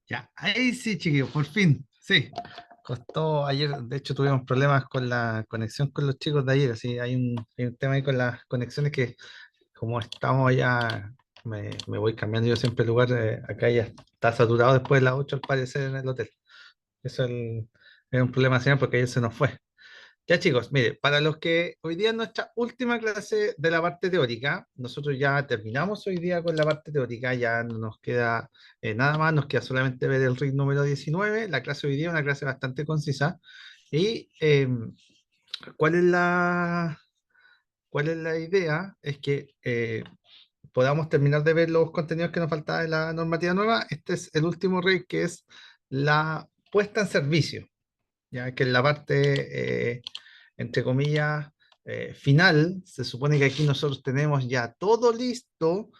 Ya, ahí sí, chiquillos, por fin, sí. Costó ayer, de hecho tuvimos problemas con la conexión con los chicos de ayer, así hay un tema ahí con las conexiones que como estamos ya, me voy cambiando yo siempre el lugar, acá ya está saturado después de las 8 al parecer en el hotel. Eso es un problema señor porque ayer se nos fue. Ya chicos, mire, para los que hoy día es nuestra última clase de la parte teórica, nosotros ya terminamos hoy día con la parte teórica, ya no nos queda nada más, nos queda solamente ver el RIC número 19. La clase hoy día es una clase bastante concisa. ¿Y cuál es la idea? Es que podamos terminar de ver los contenidos que nos faltaban de la normativa nueva. Este es el último RIC, que es la puesta en servicio, ya que en la parte, entre comillas, final, se supone que aquí nosotros tenemos ya todo listo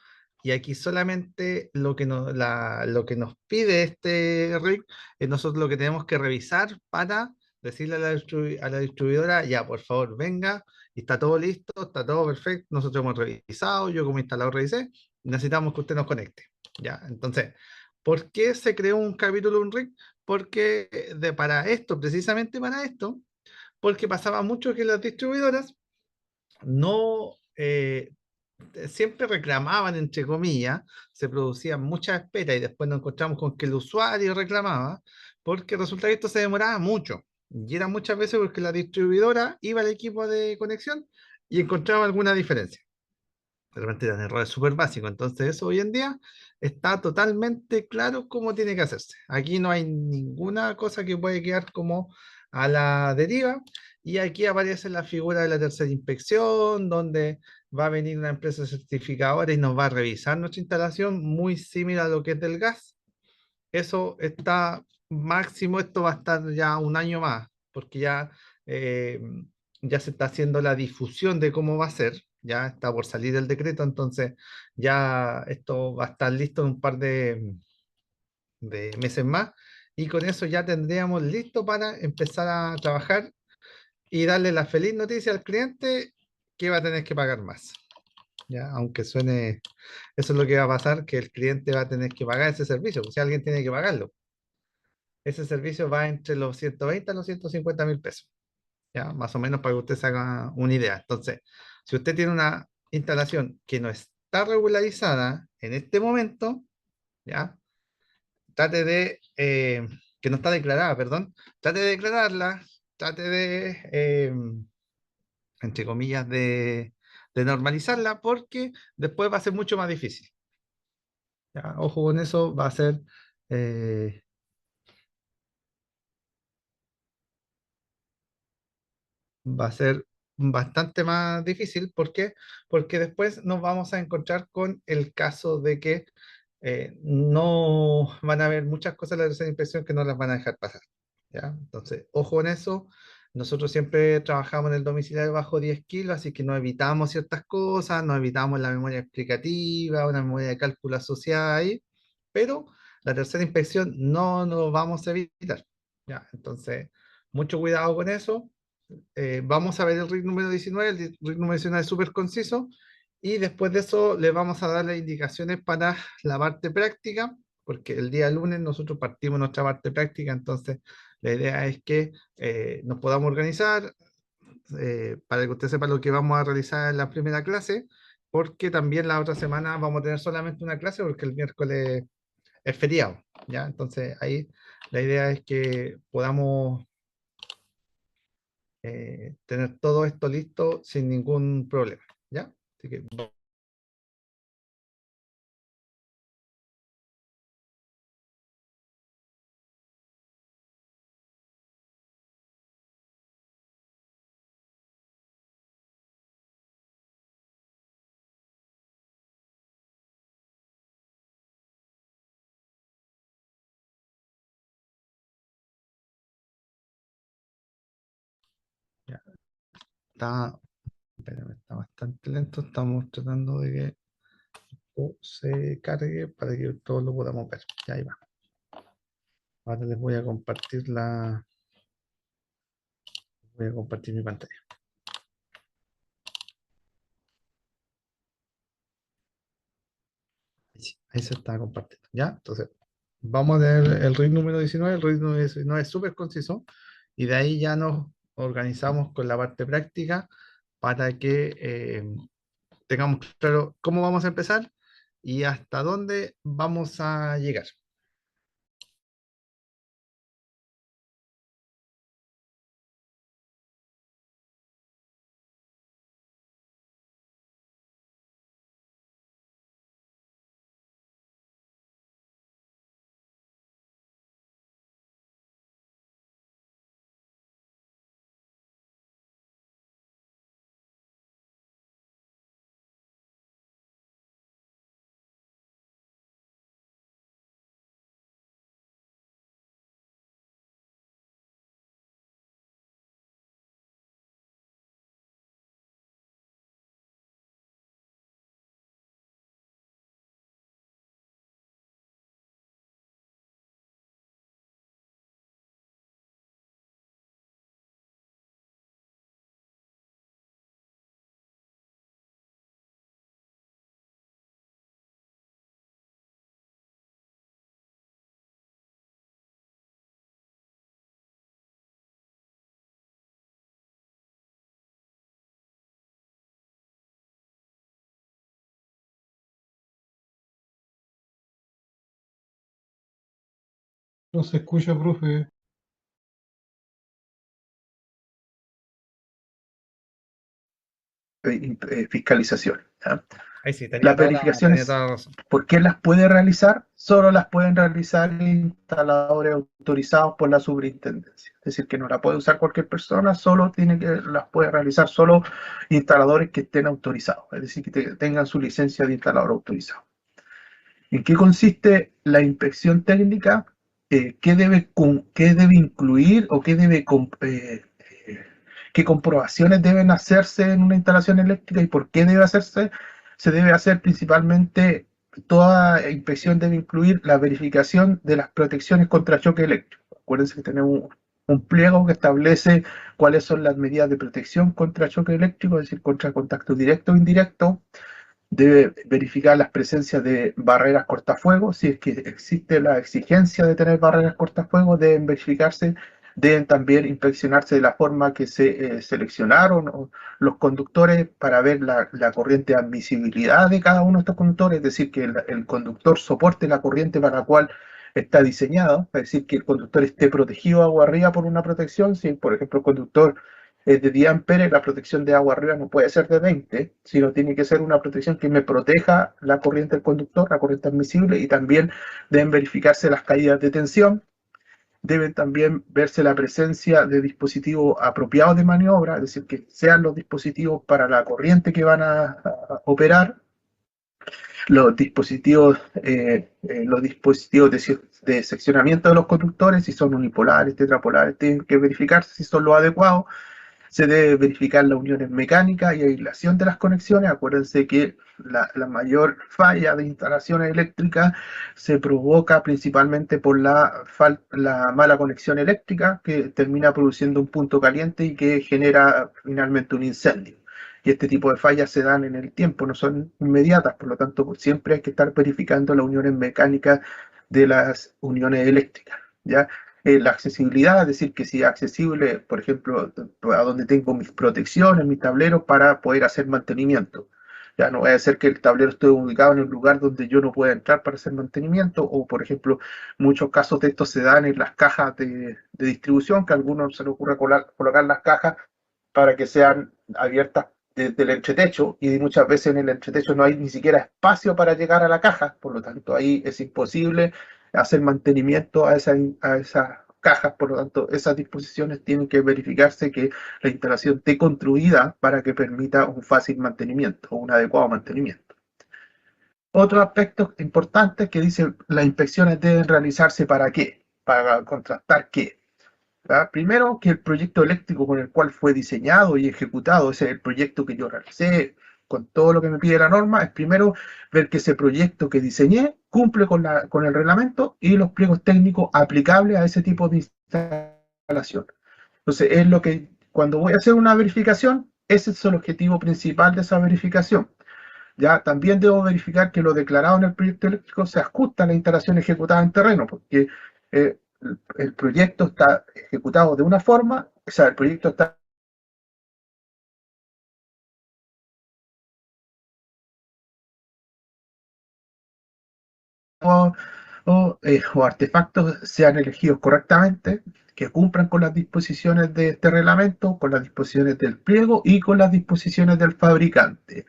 y aquí solamente lo que nos pide este RIC es nosotros lo que tenemos que revisar para decirle a la distribuidora, ya, por favor, venga, y está todo listo, está todo perfecto, nosotros hemos revisado, yo como instalador revisé, necesitamos que usted nos conecte, ¿ya? Entonces, ¿por qué se creó un capítulo, un RIC? Porque para esto, precisamente para esto, porque pasaba mucho que las distribuidoras no siempre reclamaban, entre comillas, se producían muchas esperas y después nos encontramos con que el usuario reclamaba, porque resulta que esto se demoraba mucho. Y era muchas veces porque la distribuidora iba al equipo de conexión y encontraba alguna diferencia. De repente eran errores súper básicos. Entonces, eso hoy en día está totalmente claro cómo tiene que hacerse. Aquí no hay ninguna cosa que puede quedar como a la deriva. Y aquí aparece la figura de la tercera inspección, donde va a venir una empresa certificadora y nos va a revisar nuestra instalación, muy similar a lo que es del gas. Eso está máximo, esto va a estar ya un año más, porque eh, ya se está haciendo la difusión de cómo va a ser, ya está por salir el decreto, entonces ya esto va a estar listo en un par de meses más, y con eso ya tendríamos listo para empezar a trabajar y darle la feliz noticia al cliente que va a tener que pagar más. Ya, aunque suene, eso es lo que va a pasar, que el cliente va a tener que pagar ese servicio, pues si alguien tiene que pagarlo. Ese servicio va entre los 120 a los 150.000 pesos, ¿ya? Más o menos para que usted se haga una idea. Entonces, si usted tiene una instalación que no está regularizada en este momento, ¿ya? Trate de, que no está declarada, perdón, trate de declararla, trate de, entre comillas, de normalizarla, porque después va a ser mucho más difícil, ¿ya? Ojo con eso, eh, va a ser bastante más difícil. ¿Por qué? Porque después nos vamos a encontrar con el caso de que no van a haber muchas cosas en la tercera impresión que no las van a dejar pasar, ¿ya? Entonces, ojo en eso. Nosotros siempre trabajamos en el domiciliario bajo 10 kilos, así que nos evitamos ciertas cosas, nos evitamos la memoria explicativa, una memoria de cálculo asociada ahí, pero la tercera inspección no nos vamos a evitar, ¿ya? Entonces, mucho cuidado con eso. Vamos a ver el RIC número 19. El RIC número 19 es súper conciso, y después de eso le vamos a dar las indicaciones para la parte práctica, porque el día lunes nosotros partimos nuestra parte práctica, entonces la idea es que nos podamos organizar, para que usted sepa lo que vamos a realizar en la primera clase, porque también la otra semana vamos a tener solamente una clase porque el miércoles es feriado, ¿ya? Entonces ahí la idea es que podamos tener todo esto listo sin ningún problema, ¿ya? Así que ya está, espérame, está bastante lento, estamos tratando de que todo se cargue para que todos lo podamos ver. Ya ahí va. Ahora les voy a compartir mi pantalla. Ahí, sí, ahí se está compartiendo, ¿ya? Entonces, vamos a tener el RIT número 19. El RIT número 19 es súper conciso y de ahí ya nos organizamos con la parte práctica para que tengamos claro cómo vamos a empezar y hasta dónde vamos a llegar. No se escucha, profe. Fiscalización, ¿ya? Ahí sí, Las verificaciones, tenía toda la razón. ¿por qué las puede realizar? Solo las pueden realizar instaladores autorizados por la superintendencia. Es decir, que no la puede usar cualquier persona, solo las puede realizar solo instaladores que estén autorizados, es decir, que tengan su licencia de instalador autorizado. ¿En qué consiste la inspección técnica? ¿Qué debe incluir o qué comprobaciones deben hacerse en una instalación eléctrica y por qué debe hacerse? Se debe hacer principalmente, toda inspección debe incluir la verificación de las protecciones contra choque eléctrico. Acuérdense que tenemos un pliego que establece cuáles son las medidas de protección contra choque eléctrico, es decir, contra contacto directo o indirecto. Debe verificar las presencias de barreras cortafuegos. Si es que existe la exigencia de tener barreras cortafuegos, deben verificarse. Deben también inspeccionarse de la forma que se seleccionaron los conductores para ver la corriente de admisibilidad de cada uno de estos conductores, es decir, que el conductor soporte la corriente para la cual está diseñado, es decir, que el conductor esté protegido agua arriba por una protección. Si, por ejemplo, el conductor es de 10 amperes, la protección de agua arriba no puede ser de 20, sino tiene que ser una protección que me proteja la corriente del conductor, la corriente admisible, y también deben verificarse las caídas de tensión. Deben también verse la presencia de dispositivos apropiados de maniobra, es decir, que sean los dispositivos para la corriente que van a operar. Los dispositivos de seccionamiento de los conductores, si son unipolares, tetrapolares, tienen que verificarse si son los adecuados. Se debe verificar las uniones mecánicas y aislación de las conexiones. Acuérdense que la mayor falla de instalaciones eléctricas se provoca principalmente por la mala conexión eléctrica, que termina produciendo un punto caliente y que genera finalmente un incendio. Y este tipo de fallas se dan en el tiempo, no son inmediatas, por lo tanto siempre hay que estar verificando las uniones mecánicas de las uniones eléctricas, ¿ya? La accesibilidad, es decir, que sea accesible, por ejemplo, a donde tengo mis protecciones, mis tableros para poder hacer mantenimiento. Ya no va a ser que el tablero esté ubicado en el lugar donde yo no pueda entrar para hacer mantenimiento, o por ejemplo, muchos casos de estos se dan en las cajas de distribución, que a algunos se les ocurre colocar las cajas para que sean abiertas desde el entretecho, y muchas veces en el entretecho no hay ni siquiera espacio para llegar a la caja, por lo tanto ahí es imposible hacer mantenimiento a esas cajas. Por lo tanto, esas disposiciones tienen que verificarse que la instalación esté construida para que permita un fácil mantenimiento o un adecuado mantenimiento. Otro aspecto importante que dice: las inspecciones deben realizarse ¿para qué? Para contrastar qué. ¿Ya? Primero, que el proyecto eléctrico con el cual fue diseñado y ejecutado, ese es el proyecto que yo realicé con todo lo que me pide la norma, es primero ver que ese proyecto que diseñé cumple con el reglamento y los pliegos técnicos aplicables a ese tipo de instalación. Entonces, es lo que, cuando voy a hacer una verificación, ese es el objetivo principal de esa verificación. ya también debo verificar que lo declarado en el proyecto eléctrico se ajusta a la instalación ejecutada en terreno, porque el proyecto está ejecutado de una forma, o sea, el proyecto está o artefactos sean elegidos correctamente, que cumplan con las disposiciones de este reglamento, con las disposiciones del pliego y con las disposiciones del fabricante.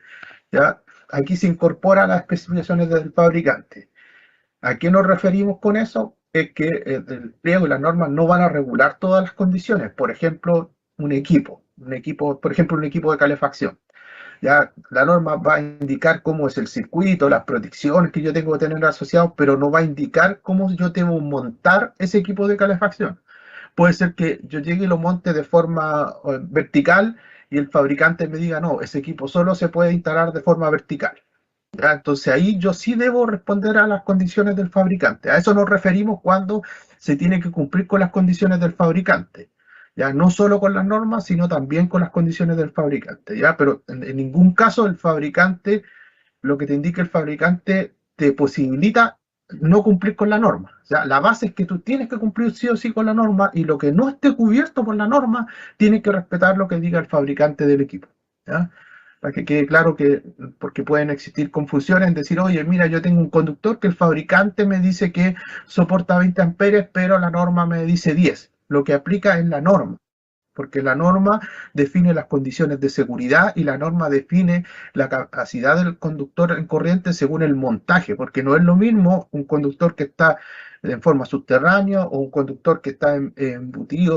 ¿Ya? Aquí se incorporan las especificaciones del fabricante. ¿A qué nos referimos con eso? Es que el pliego y las normas no van a regular todas las condiciones. Por ejemplo, por ejemplo, un equipo de calefacción. Ya la norma va a indicar cómo es el circuito, las protecciones que yo tengo que tener asociados, pero no va a indicar cómo yo debo montar ese equipo de calefacción. Puede ser que yo llegue y lo monte de forma vertical y el fabricante me diga, no, ese equipo solo se puede instalar de forma vertical. ¿Ya? Entonces ahí yo sí debo responder a las condiciones del fabricante. A eso nos referimos cuando se tiene que cumplir con las condiciones del fabricante. Ya no solo con las normas, sino también con las condiciones del fabricante. ¿Ya? Pero en ningún caso el fabricante, lo que te indica el fabricante, te posibilita no cumplir con la norma. O sea, la base es que tú tienes que cumplir sí o sí con la norma y lo que no esté cubierto por la norma, tienes que respetar lo que diga el fabricante del equipo. ¿Ya? Para que quede claro que, porque pueden existir confusiones en decir, oye, mira, yo tengo un conductor que el fabricante me dice que soporta 20 amperes, pero la norma me dice 10. Lo que aplica es la norma, porque la norma define las condiciones de seguridad y la norma define la capacidad del conductor en corriente según el montaje, porque no es lo mismo un conductor que está en forma subterránea o un conductor que está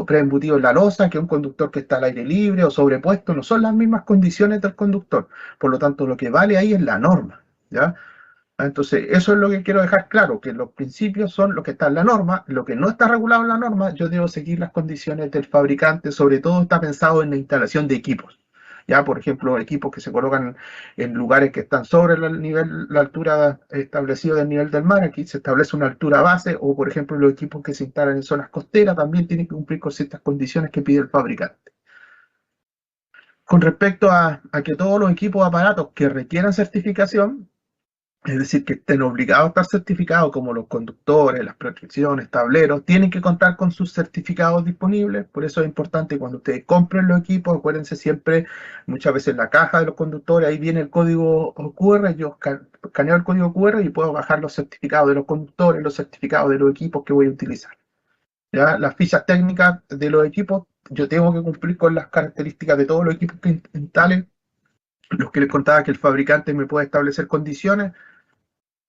preembutido en la losa que un conductor que está al aire libre o sobrepuesto. No son las mismas condiciones del conductor. Por lo tanto, lo que vale ahí es la norma, ¿ya? Entonces, eso es lo que quiero dejar claro, que los principios son lo que está en la norma, lo que no está regulado en la norma, yo debo seguir las condiciones del fabricante, sobre todo está pensado en la instalación de equipos. Ya, por ejemplo, equipos que se colocan en lugares que están sobre la altura establecida del nivel del mar, aquí se establece una altura base, o por ejemplo, los equipos que se instalan en zonas costeras también tienen que cumplir con ciertas condiciones que pide el fabricante. Con respecto a que todos los equipos o aparatos que requieran certificación, es decir, que estén obligados a estar certificados, como los conductores, las protecciones, tableros, tienen que contar con sus certificados disponibles. Por eso es importante cuando ustedes compren los equipos, acuérdense siempre, muchas veces en la caja de los conductores, ahí viene el código QR, yo escaneo el código QR y puedo bajar los certificados de los conductores, los certificados de los equipos que voy a utilizar. ¿Ya? Las fichas técnicas de los equipos, yo tengo que cumplir con las características de todos los equipos que instalen. Los que les contaba que el fabricante me puede establecer condiciones.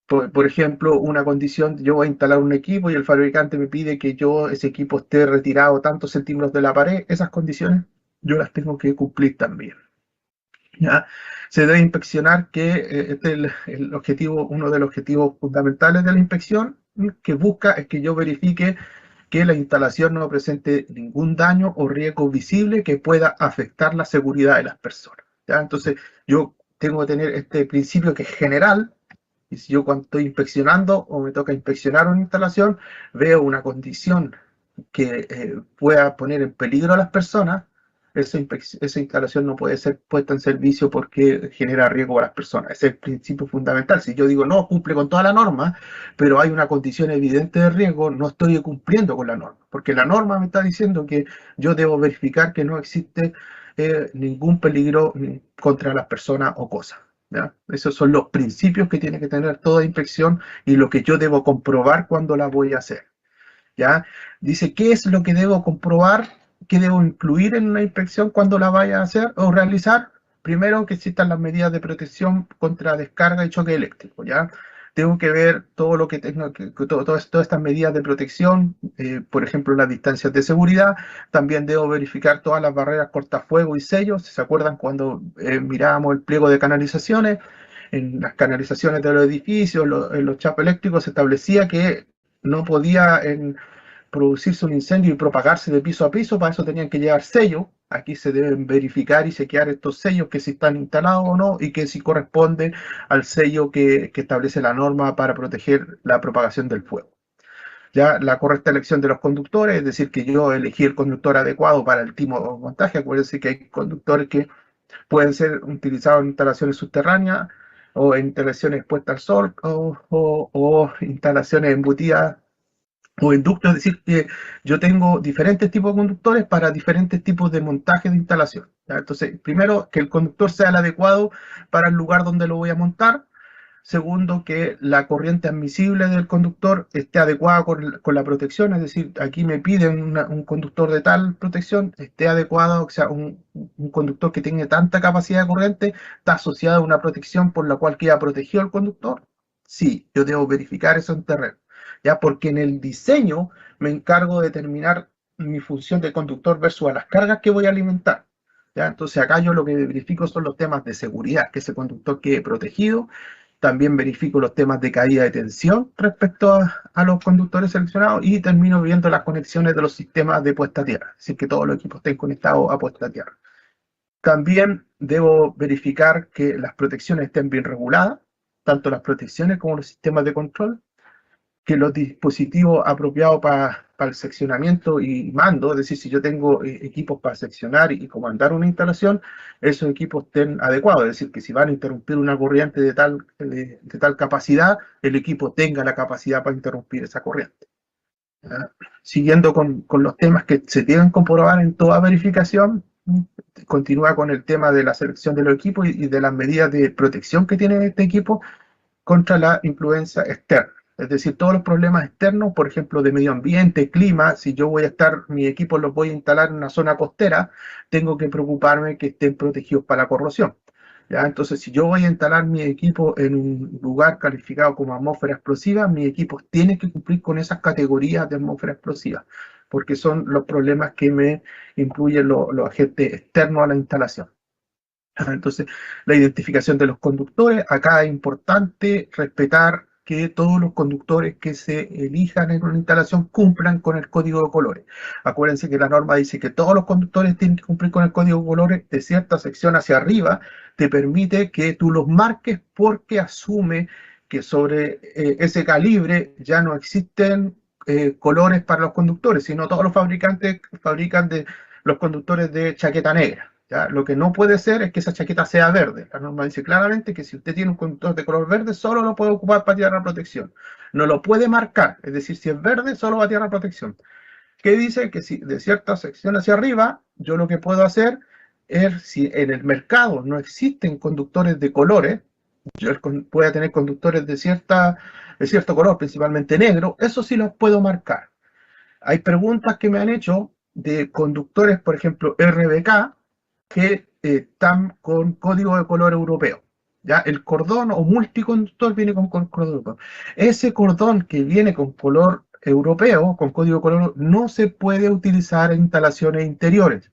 Por ejemplo, una condición, yo voy a instalar un equipo y el fabricante me pide que ese equipo esté retirado tantos centímetros de la pared, esas condiciones yo las tengo que cumplir también. ¿Ya? Se debe inspeccionar que este es el objetivo, uno de los objetivos fundamentales de la inspección, que busca es que yo verifique que la instalación no presente ningún daño o riesgo visible que pueda afectar la seguridad de las personas. ¿Ya? Entonces, yo tengo que tener este principio que es general. Y si yo cuando estoy inspeccionando o me toca inspeccionar una instalación, veo una condición que pueda poner en peligro a las personas, esa instalación no puede ser puesta en servicio porque genera riesgo a las personas. Ese es el principio fundamental. Si yo digo, no, cumple con toda la norma, pero hay una condición evidente de riesgo, no estoy cumpliendo con la norma, porque la norma me está diciendo que yo debo verificar que no existe ningún peligro contra las personas o cosas. ¿Ya? Esos son los principios que tiene que tener toda inspección y lo que yo debo comprobar cuando la voy a hacer. ¿Ya? Dice, ¿qué es lo que debo comprobar? ¿Qué debo incluir en una inspección cuando la vaya a hacer o realizar? Primero, que existan las medidas de protección contra descarga y choque eléctrico. ¿Ya? Tengo que ver todo lo que tengo, todas estas medidas de protección, por ejemplo, las distancias de seguridad. También debo verificar todas las barreras cortafuegos y sellos. ¿Se acuerdan cuando mirábamos el pliego de canalizaciones? En las canalizaciones de los edificios, en los chapos eléctricos, se establecía que no podía producirse un incendio y propagarse de piso a piso, para eso tenían que llevar sellos. Aquí se deben verificar y chequear estos sellos, que si están instalados o no, y que si corresponden al sello que establece la norma para proteger la propagación del fuego. Ya la correcta elección de los conductores, es decir, que yo elegí el conductor adecuado para el tipo de montaje. Acuérdense que hay conductores que pueden ser utilizados en instalaciones subterráneas, o instalaciones expuestas al sol, o instalaciones embutidas o inductos, es decir, que yo tengo diferentes tipos de conductores para diferentes tipos de montaje de instalación. ¿Ya? Entonces, primero, que el conductor sea el adecuado para el lugar donde lo voy a montar. Segundo, que la corriente admisible del conductor esté adecuada con la protección, es decir, aquí me piden un conductor de tal protección, esté adecuado, o sea, un conductor que tenga tanta capacidad de corriente, está asociado a una protección por la cual queda protegido el conductor. Sí, yo debo verificar eso en terreno, ya porque en el diseño me encargo de determinar mi función de conductor versus a las cargas que voy a alimentar. ¿Ya? Entonces acá yo lo que verifico son los temas de seguridad, que ese conductor quede protegido. También verifico los temas de caída de tensión respecto a los conductores seleccionados y termino viendo las conexiones de los sistemas de puesta a tierra, es decir, que todos los equipos estén conectados a puesta a tierra. También debo verificar que las protecciones estén bien reguladas, tanto las protecciones como los sistemas de control, que los dispositivos apropiados para el seccionamiento y mando, es decir, si yo tengo equipos para seccionar y comandar una instalación, esos equipos estén adecuados, es decir, que si van a interrumpir una corriente de tal capacidad, el equipo tenga la capacidad para interrumpir esa corriente. ¿Ya? Siguiendo con los temas que se tienen que comprobar en toda verificación, continúa con el tema de la selección de los equipos y de las medidas de protección que tiene este equipo contra la influencia externa. Es decir, todos los problemas externos, por ejemplo, de medio ambiente, clima, si yo voy a estar, mi equipo los voy a instalar en una zona costera, tengo que preocuparme que estén protegidos para la corrosión. ¿Ya? Entonces, si yo voy a instalar mi equipo en un lugar calificado como atmósfera explosiva, mi equipo tiene que cumplir con esas categorías de atmósfera explosiva, porque son los problemas que me incluyen los agentes externos a la instalación. Entonces, la identificación de los conductores, acá es importante respetar que todos los conductores que se elijan en una instalación cumplan con el código de colores. Acuérdense que la norma dice que todos los conductores tienen que cumplir con el código de colores de cierta sección hacia arriba, te permite que tú los marques porque asume que sobre ese calibre ya no existen colores para los conductores, sino todos los fabricantes fabrican los conductores de chaqueta negra. ¿Ya? Lo que no puede ser es que esa chaqueta sea verde. La norma dice claramente que si usted tiene un conductor de color verde, solo lo puede ocupar para tierra protección. No lo puede marcar, es decir, si es verde, solo va a tierra protección. ¿Qué dice? Que si de cierta sección hacia arriba, yo lo que puedo hacer es, si en el mercado no existen conductores de colores, yo pueda tener conductores de cierto color, principalmente negro, eso sí los puedo marcar. Hay preguntas que me han hecho de conductores, por ejemplo, RBK, que están con código de color europeo. ¿Ya? El cordón o multiconductor viene con cordón europeo. Ese cordón que viene con color europeo, con código de color, no se puede utilizar en instalaciones interiores.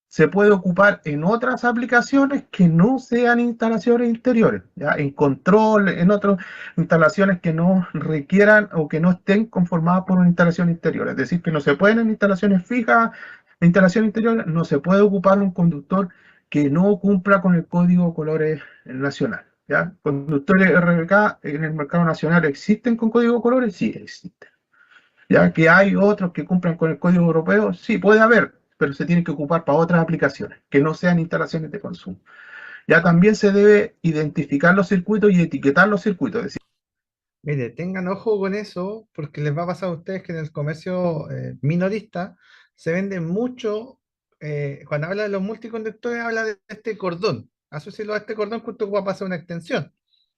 Se puede ocupar en otras aplicaciones que no sean instalaciones interiores, ¿ya? En control, en otras instalaciones que no requieran o que no estén conformadas por una instalación interior. Es decir, que no se pueden en instalaciones fijas, en instalaciones interiores, no se puede ocupar un conductor que no cumpla con el código de colores nacional. ¿Ya? Conductores RBK en el mercado nacional existen con código de colores, sí existen. Ya que hay otros que cumplan con el código europeo, sí puede haber, pero se tienen que ocupar para otras aplicaciones, que no sean instalaciones de consumo. Ya también se debe identificar los circuitos y etiquetar los circuitos. Es decir, Mire, tengan ojo con eso, porque les va a pasar a ustedes que en el comercio minorista se vende mucho, cuando habla de los multiconductores, habla de este cordón. Asociarlo a este cordón que usted va a pasar una extensión,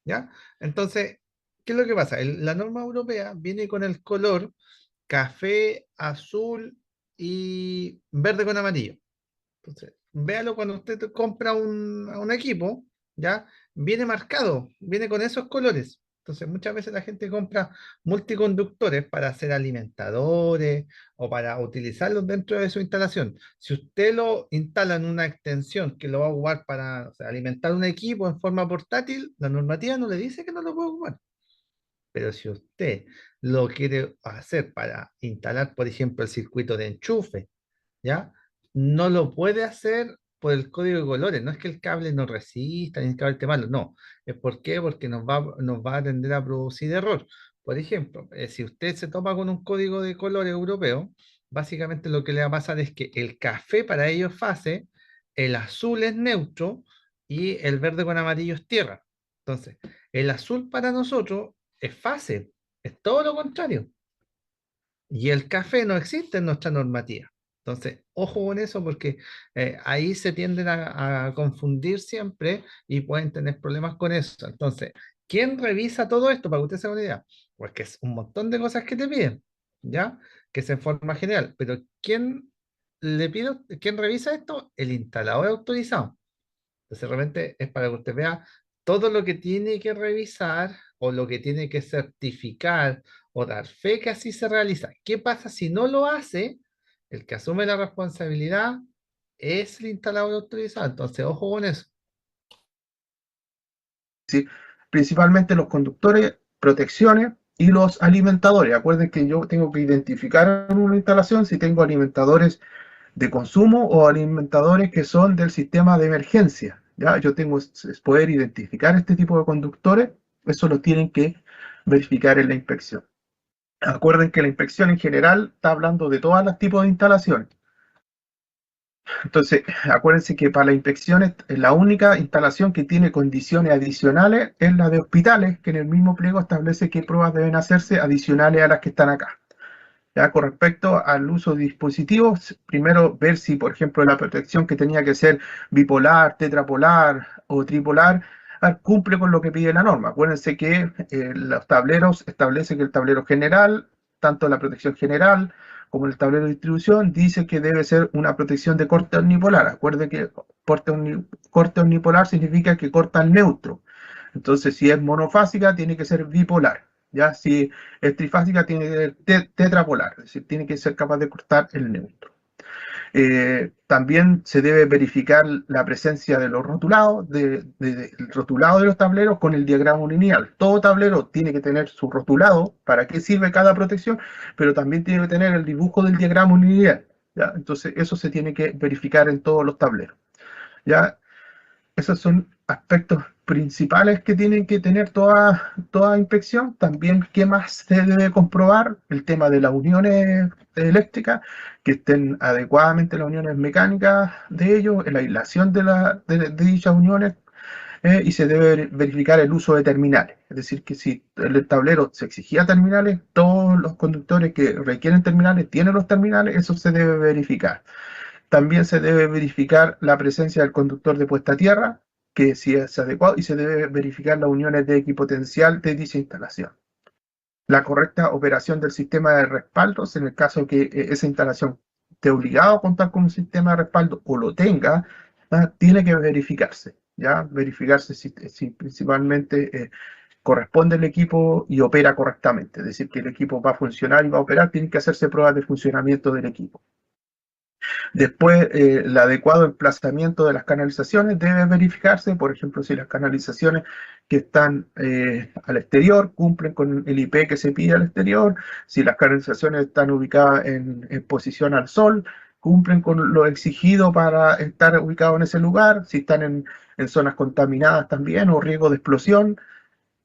¿ya? Entonces, ¿qué es lo que pasa? La norma europea viene con el color café, azul y verde con amarillo. Entonces, véalo cuando usted compra un equipo, ¿ya? Viene marcado, viene con esos colores. Entonces, muchas veces la gente compra multiconductores para hacer alimentadores o para utilizarlos dentro de su instalación. Si usted lo instala en una extensión que lo va a ocupar para, o sea, alimentar un equipo en forma portátil, la normativa no le dice que no lo puede ocupar. Pero si usted lo quiere hacer para instalar, por ejemplo, el circuito de enchufe, ¿ya? No lo puede hacer por el código de colores. No es que el cable no resista ni el cable esté malo, no. ¿Es por qué? Porque nos va a tender a producir error. Por ejemplo, si usted se toma con un código de color europeo, básicamente lo que le va a pasar es que el café para ellos es fase, el azul es neutro y el verde con amarillo es tierra. Entonces, el azul para nosotros es fácil, es todo lo contrario. Y el café no existe en nuestra normativa. Entonces, ojo con eso porque ahí se tienden a confundir siempre y pueden tener problemas con eso. Entonces, ¿quién revisa todo esto para que usted se haga una idea? Pues que es un montón de cosas que te piden, ¿ya? Que es en forma general. Pero ¿quién revisa esto? El instalador autorizado. Entonces, de repente es para que usted vea todo lo que tiene que revisar o lo que tiene que certificar o dar fe que así se realiza. ¿Qué pasa si no lo hace? El que asume la responsabilidad es el instalador autorizado. Entonces, ojo con eso. ¿Sí? Principalmente los conductores, protecciones y los alimentadores. Acuerden que yo tengo que identificar en una instalación si tengo alimentadores de consumo o alimentadores que son del sistema de emergencia. ¿Ya? Yo tengo que poder identificar este tipo de conductores, eso lo tienen que verificar en la inspección. Acuerden que la inspección en general está hablando de todos los tipos de instalaciones. Entonces, acuérdense que para las inspecciones la única instalación que tiene condiciones adicionales es la de hospitales, que en el mismo pliego establece qué pruebas deben hacerse adicionales a las que están acá. Ya, con respecto al uso de dispositivos, primero ver si, por ejemplo, la protección que tenía que ser bipolar, tetrapolar o tripolar cumple con lo que pide la norma. Acuérdense que los tableros establece que el tablero general, tanto la protección general como el tablero de distribución, dice que debe ser una protección de corte omnipolar. Acuérdense que corte omnipolar significa que corta el neutro. Entonces, si es monofásica, tiene que ser bipolar. ¿Ya? Si es trifásica, tiene que ser tetrapolar, es decir, tiene que ser capaz de cortar el neutro. También se debe verificar la presencia de los rotulados, del rotulado de los tableros con el diagrama lineal. Todo tablero tiene que tener su rotulado, para qué sirve cada protección, pero también tiene que tener el dibujo del diagrama lineal. ¿Ya? Entonces, eso se tiene que verificar en todos los tableros. ¿Ya? Esos son aspectos principales que tienen que tener toda inspección. También, ¿qué más se debe comprobar? El tema de las uniones eléctricas, que estén adecuadamente las uniones mecánicas de ellos, la aislación de dichas uniones, y se debe verificar el uso de terminales. Es decir, que si el tablero se exigía terminales, todos los conductores que requieren terminales tienen los terminales, eso se debe verificar. También se debe verificar la presencia del conductor de puesta a tierra, que si es adecuado, y se debe verificar las uniones de equipotencial de dicha instalación. La correcta operación del sistema de respaldos, en el caso que esa instalación esté obligado a contar con un sistema de respaldo o lo tenga, tiene que verificarse, ¿ya? Verificarse si principalmente corresponde el equipo y opera correctamente, es decir, que el equipo va a funcionar y va a operar, tienen que hacerse pruebas de funcionamiento del equipo. Después, el adecuado emplazamiento de las canalizaciones debe verificarse, por ejemplo, si las canalizaciones que están al exterior cumplen con el IP que se pide al exterior, si las canalizaciones están ubicadas en posición al sol, cumplen con lo exigido para estar ubicados en ese lugar, si están en zonas contaminadas también o riesgo de explosión.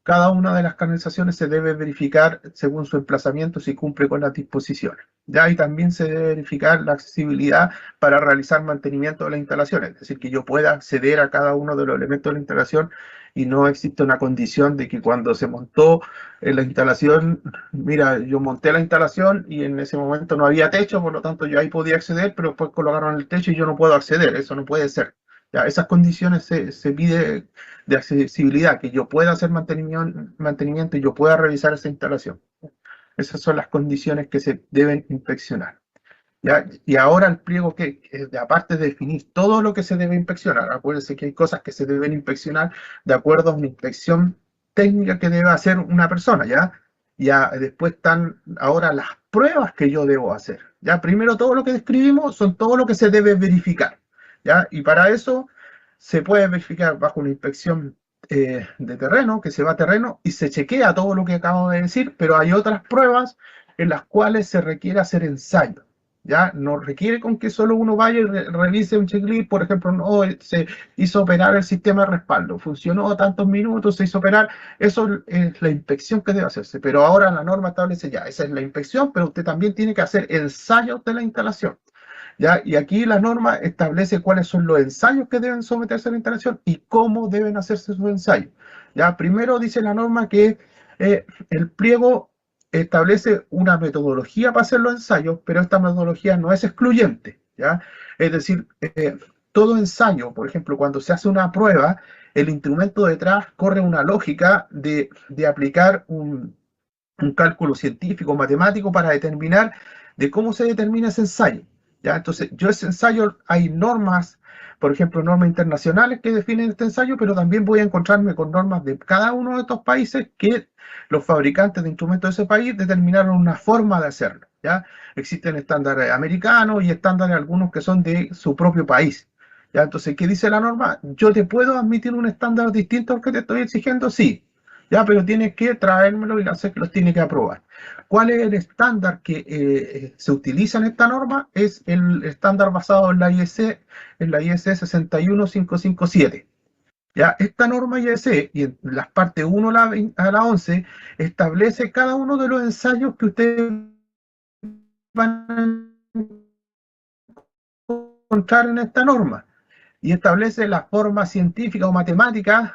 Cada una de las canalizaciones se debe verificar según su emplazamiento si cumple con las disposiciones. ¿Ya? Y también se debe verificar la accesibilidad para realizar mantenimiento de las instalaciones, es decir, que yo pueda acceder a cada uno de los elementos de la instalación y no existe una condición de que cuando se montó la instalación, mira, yo monté la instalación y en ese momento no había techo, por lo tanto yo ahí podía acceder, pero después colocaron el techo y yo no puedo acceder, eso no puede ser. ¿Ya? Esas condiciones se pide de accesibilidad, que yo pueda hacer mantenimiento y yo pueda revisar esa instalación. Esas son las condiciones que se deben inspeccionar. ¿Ya? Y ahora el pliego que aparte de definir todo lo que se debe inspeccionar, acuérdense que hay cosas que se deben inspeccionar de acuerdo a una inspección técnica que debe hacer una persona, ¿ya? Ya después están ahora las pruebas que yo debo hacer. Ya primero todo lo que describimos son todo lo que se debe verificar, ¿ya? Y para eso se puede verificar bajo una inspección de terreno, que se va a terreno y se chequea todo lo que acabo de decir, pero hay otras pruebas en las cuales se requiere hacer ensayo. ¿Ya? No requiere con que solo uno vaya y revise un checklist, por ejemplo, no, se hizo operar el sistema de respaldo, funcionó tantos minutos, se hizo operar, eso es la inspección que debe hacerse, pero ahora la norma establece ya, esa es la inspección, pero usted también tiene que hacer ensayos de la instalación. ¿Ya? Y aquí la norma establece cuáles son los ensayos que deben someterse a la instalación y cómo deben hacerse esos ensayos. Ya, primero dice la norma que el pliego establece una metodología para hacer los ensayos, pero esta metodología no es excluyente, ¿ya? Es decir, todo ensayo, por ejemplo, cuando se hace una prueba, el instrumento detrás corre una lógica de aplicar un cálculo científico, matemático, para determinar de cómo se determina ese ensayo. ¿Ya? Entonces, yo ese ensayo, hay normas, por ejemplo, normas internacionales que definen este ensayo, pero también voy a encontrarme con normas de cada uno de estos países que los fabricantes de instrumentos de ese país determinaron una forma de hacerlo. ¿Ya? Existen estándares americanos y estándares algunos que son de su propio país. ¿Ya? Entonces, ¿qué dice la norma? ¿Yo te puedo admitir un estándar distinto al que te estoy exigiendo? Sí, ya, pero tienes que traérmelo y la SEC los tiene que aprobar. ¿Cuál es el estándar que se utiliza en esta norma? Es el estándar basado en la IEC 61557. Ya, esta norma IEC, y en las partes 1 a la 11, establece cada uno de los ensayos que ustedes van a encontrar en esta norma. Y establece la forma científica o matemática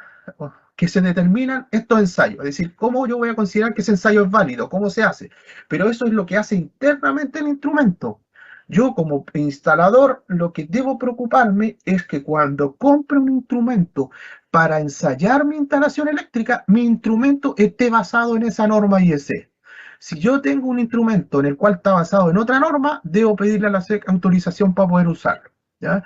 que se determinan estos ensayos. Es decir, cómo yo voy a considerar que ese ensayo es válido, cómo se hace. Pero eso es lo que hace internamente el instrumento. Yo como instalador lo que debo preocuparme es que cuando compre un instrumento para ensayar mi instalación eléctrica, mi instrumento esté basado en esa norma IEC. Si yo tengo un instrumento en el cual está basado en otra norma, debo pedirle a la SEC autorización para poder usarlo. ¿Ya?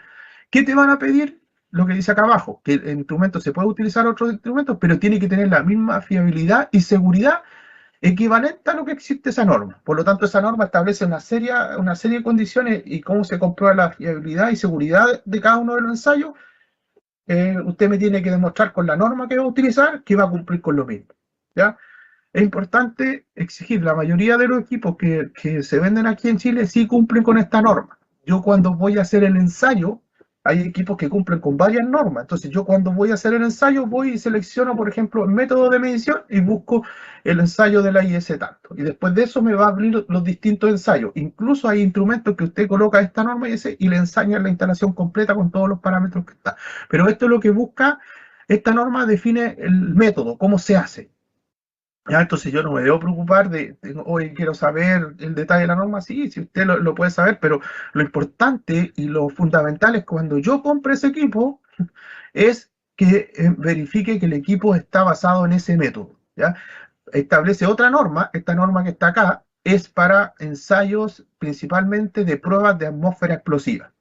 ¿Qué te van a pedir? Lo que dice acá abajo, que el instrumento se puede utilizar otros instrumentos, pero tiene que tener la misma fiabilidad y seguridad equivalente a lo que existe esa norma. Por lo tanto, esa norma establece una serie de condiciones y cómo se comprueba la fiabilidad y seguridad de cada uno de los ensayos. Usted me tiene que demostrar con la norma que va a utilizar que va a cumplir con lo mismo. ¿Ya? Es importante exigir, la mayoría de los equipos que se venden aquí en Chile sí cumplen con esta norma. Yo cuando voy a hacer el ensayo, hay equipos que cumplen con varias normas. Entonces yo cuando voy a hacer el ensayo voy y selecciono, por ejemplo, el método de medición y busco el ensayo de la IS tanto. Y después de eso me va a abrir los distintos ensayos. Incluso hay instrumentos que usted coloca esta norma IS y le enseña la instalación completa con todos los parámetros que está. Pero esto es lo que busca, esta norma define el método, cómo se hace. Ya, entonces yo no me debo preocupar hoy quiero saber el detalle de la norma, sí, si usted lo puede saber, pero lo importante y lo fundamental es cuando yo compre ese equipo, es que verifique que el equipo está basado en ese método. ¿Ya? Establece otra norma, esta norma que está acá, es para ensayos principalmente de pruebas de atmósfera explosiva.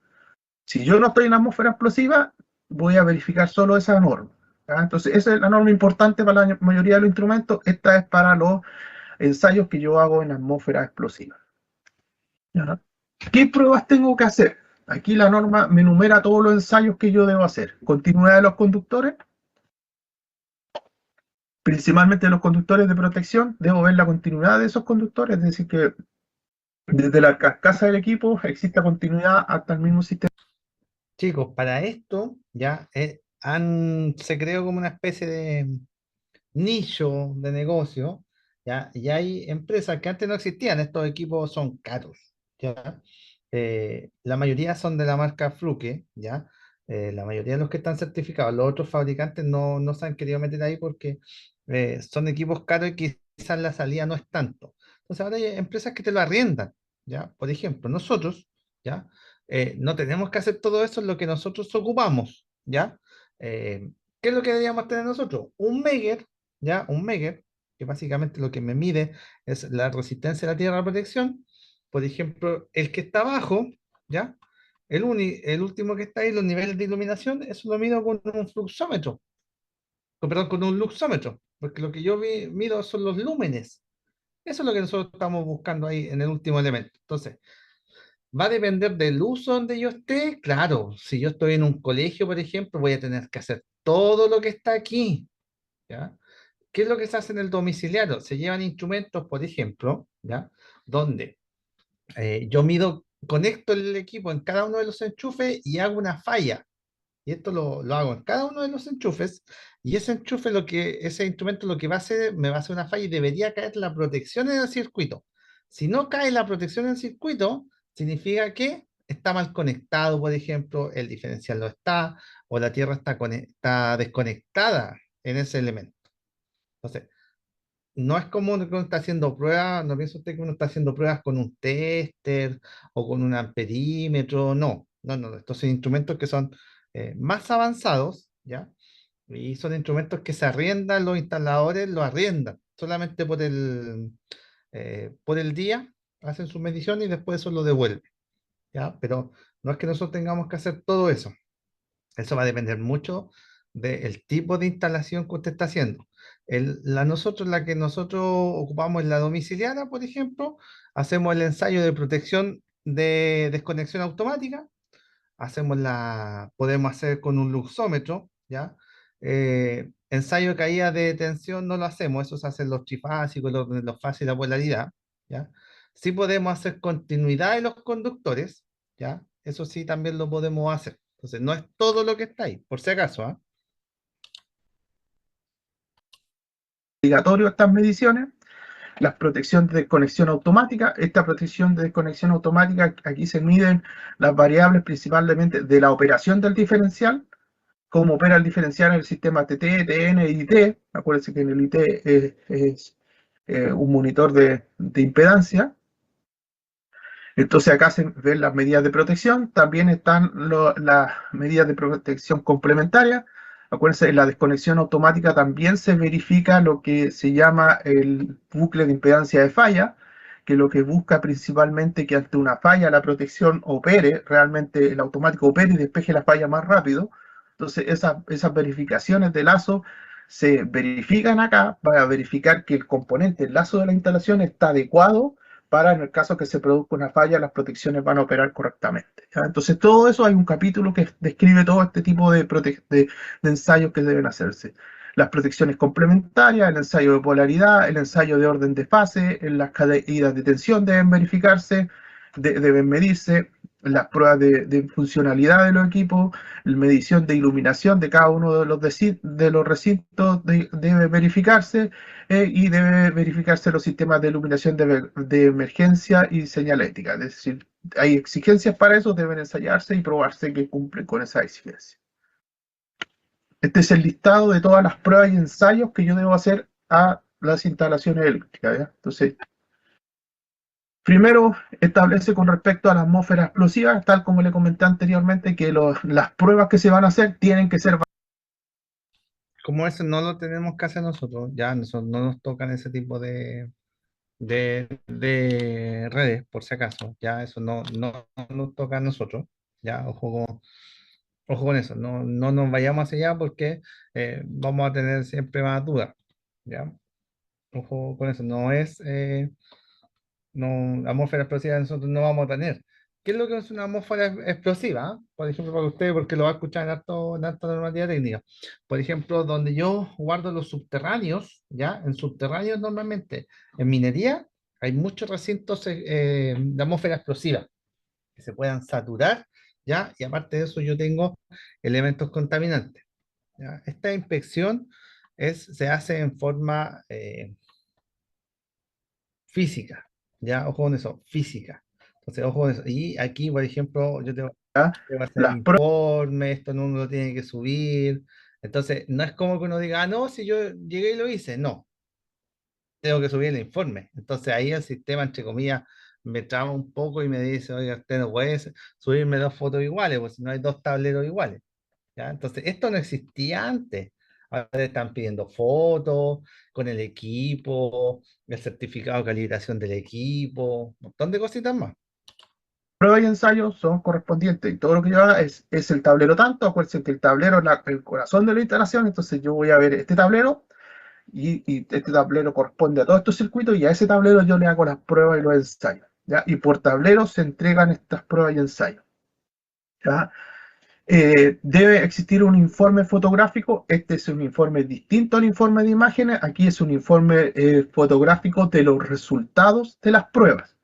Si yo no estoy en atmósfera explosiva, voy a verificar solo esa norma. ¿Ya? Entonces, esa es la norma importante para la mayoría de los instrumentos. Esta es para los ensayos que yo hago en atmósfera explosiva. ¿Ya? ¿Qué pruebas tengo que hacer? Aquí la norma me enumera todos los ensayos que yo debo hacer. Continuidad de los conductores, principalmente de los conductores de protección. Debo ver la continuidad de esos conductores, es decir, que desde la carcasa del equipo exista continuidad hasta el mismo sistema. Chicos, para esto ya se creó como una especie de nicho de negocio, ¿ya? Y hay empresas que antes no existían, estos equipos son caros, ¿ya? La mayoría son de la marca Fluke, ¿ya? La mayoría de los que están certificados, los otros fabricantes no se han querido meter ahí porque son equipos caros y quizás la salida no es tanto. Entonces ahora hay empresas que te lo arriendan, ¿ya? Por ejemplo, nosotros, ¿ya? No tenemos que hacer todo eso en lo que nosotros ocupamos, ¿ya? ¿Qué es lo que deberíamos tener nosotros? Un Megger, ¿ya? Un Megger, que básicamente lo que me mide es la resistencia de la tierra a la protección. Por ejemplo, el que está abajo, ¿ya? El último que está ahí, los niveles de iluminación, eso lo mido con un fluxómetro, perdón, con un luxómetro, porque lo que yo mido son los lúmenes. Eso es lo que nosotros estamos buscando ahí en el último elemento. Entonces, va a depender del uso donde yo esté. Claro, si yo estoy en un colegio, por ejemplo, voy a tener que hacer todo lo que está aquí, ¿ya? ¿Qué es lo que se hace en el domiciliario? Se llevan instrumentos, por ejemplo, ¿ya? Donde yo mido, conecto el equipo en cada uno de los enchufes y hago una falla. Y esto lo hago en cada uno de los enchufes. Y ese enchufe, ese instrumento lo que va a hacer, me va a hacer una falla y debería caer la protección en el circuito. Si no cae la protección en el circuito, significa que está mal conectado, por ejemplo, el diferencial no está, o la tierra está desconectada en ese elemento. Entonces, no es como que uno está haciendo pruebas, no piensa usted que uno está haciendo pruebas con un tester o con un amperímetro, no, no, no, estos son instrumentos que son más avanzados, ¿ya? Y son instrumentos que se arriendan, los instaladores los arriendan solamente por el día, hacen sus mediciones y después eso lo devuelven, ¿ya? Pero no es que nosotros tengamos que hacer todo eso. Eso va a depender mucho del tipo de instalación que usted está haciendo. La que nosotros ocupamos en la domiciliana, por ejemplo, hacemos el ensayo de protección de desconexión automática, podemos hacer con un luxómetro, ¿ya? Ensayo de caída de tensión no lo hacemos, eso se hace en los trifásicos, los fases y la polaridad, ¿ya? Sí podemos hacer continuidad de los conductores, ¿ya? Eso sí también lo podemos hacer. Entonces, no es todo lo que está ahí, por si acaso, ¿ah? Obligatorio estas mediciones. La protección de desconexión automática. Esta protección de desconexión automática, aquí se miden las variables principalmente de la operación del diferencial, cómo opera el diferencial en el sistema TT, TN y IT. Acuérdense que en el IT es un monitor de impedancia. Entonces acá se ven las medidas de protección, también están las medidas de protección complementarias. Acuérdense, en la desconexión automática también se verifica lo que se llama el bucle de impedancia de falla, que lo que busca principalmente que ante una falla la protección opere, realmente el automático opere y despeje la falla más rápido. Entonces esas verificaciones de lazo se verifican acá para verificar que el componente, el lazo de la instalación está adecuado para en el caso que se produzca una falla, las protecciones van a operar correctamente, ¿ya? Entonces, todo eso hay un capítulo que describe todo este tipo de ensayos que deben hacerse. Las protecciones complementarias, el ensayo de polaridad, el ensayo de orden de fase, las caídas de tensión deben verificarse, deben medirse, las pruebas de funcionalidad de los equipos, la medición de iluminación de cada uno de los recintos debe verificarse, y debe verificarse los sistemas de iluminación de emergencia y señalética. Es decir, hay exigencias para eso, deben ensayarse y probarse que cumplen con esa exigencia. Este es el listado de todas las pruebas y ensayos que yo debo hacer a las instalaciones eléctricas, ¿ya? Entonces, primero establece con respecto a la atmósfera explosiva, tal como le comenté anteriormente, que las pruebas que se van a hacer tienen que ser... Como eso no lo tenemos que hacer nosotros, ya no nos tocan ese tipo de redes, por si acaso, ya eso no nos toca a nosotros, ya, ojo con eso, no nos vayamos hacia allá porque vamos a tener siempre más dudas, ya, ojo con eso, no, atmósfera explosiva nosotros no vamos a tener. ¿Qué es lo que es una atmósfera explosiva? ¿Ah? Por ejemplo, para usted, porque lo va a escuchar en harta normativa técnica. Por ejemplo, donde yo guardo los subterráneos, ¿ya? En subterráneos normalmente, en minería, hay muchos recintos de atmósfera explosiva que se puedan saturar, ¿ya? Y aparte de eso, yo tengo elementos contaminantes, ¿ya? Esta inspección se hace en forma física, ¿ya? Ojo con eso, física. Entonces, ojo con eso. Y aquí, por ejemplo, yo tengo que hacer el Las pruebas informe, esto no uno lo tiene que subir. Entonces, no es como que uno diga, ah, no, si yo llegué y lo hice. No, tengo que subir el informe. Entonces, ahí el sistema, entre comillas, me traba un poco y me dice, oiga, usted no puede subirme dos fotos iguales, pues si no hay dos tableros iguales. ¿Ya? Entonces, esto no existía antes. Ahora te están pidiendo fotos con el equipo, el certificado de calibración del equipo, un montón de cositas más. y ensayos son correspondientes y todo lo que yo haga es el tablero tanto. Acuérdense que el tablero es el corazón de la instalación, entonces yo voy a ver este tablero y este tablero corresponde a todos estos circuitos y a ese tablero yo le hago las pruebas y los ensayos, ¿ya? Y por tablero se entregan estas pruebas y ensayos, ¿ya? Debe existir un informe fotográfico. Este es un informe distinto al informe de imágenes. Aquí es un informe fotográfico de los resultados de las pruebas,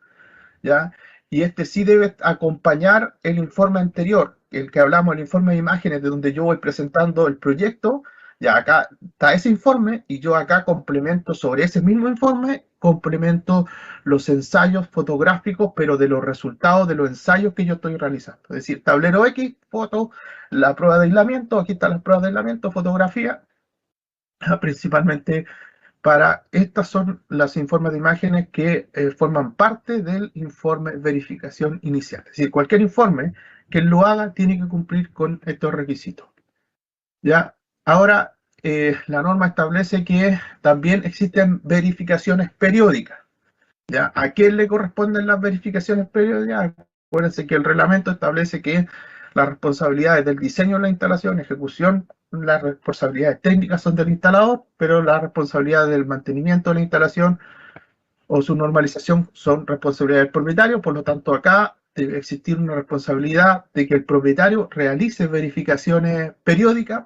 ¿ya? Y este sí debe acompañar el informe anterior, el que hablamos, el informe de imágenes, de donde yo voy presentando el proyecto. Ya acá está ese informe y yo acá complemento sobre ese mismo informe, complemento los ensayos fotográficos, pero de los resultados de los ensayos que yo estoy realizando. Es decir, tablero X, foto, la prueba de aislamiento, aquí están las pruebas de aislamiento, fotografía, principalmente Estas son los informes de imágenes que forman parte del informe verificación inicial. Es decir, cualquier informe que lo haga tiene que cumplir con estos requisitos. ¿Ya? Ahora, la norma establece que también existen verificaciones periódicas. ¿Ya? ¿A quién le corresponden las verificaciones periódicas? Acuérdense que el reglamento establece que las responsabilidades del diseño de la instalación, ejecución, las responsabilidades técnicas son del instalador, pero las responsabilidades del mantenimiento de la instalación o su normalización son responsabilidad del propietario. Por lo tanto, acá debe existir una responsabilidad de que el propietario realice verificaciones periódicas.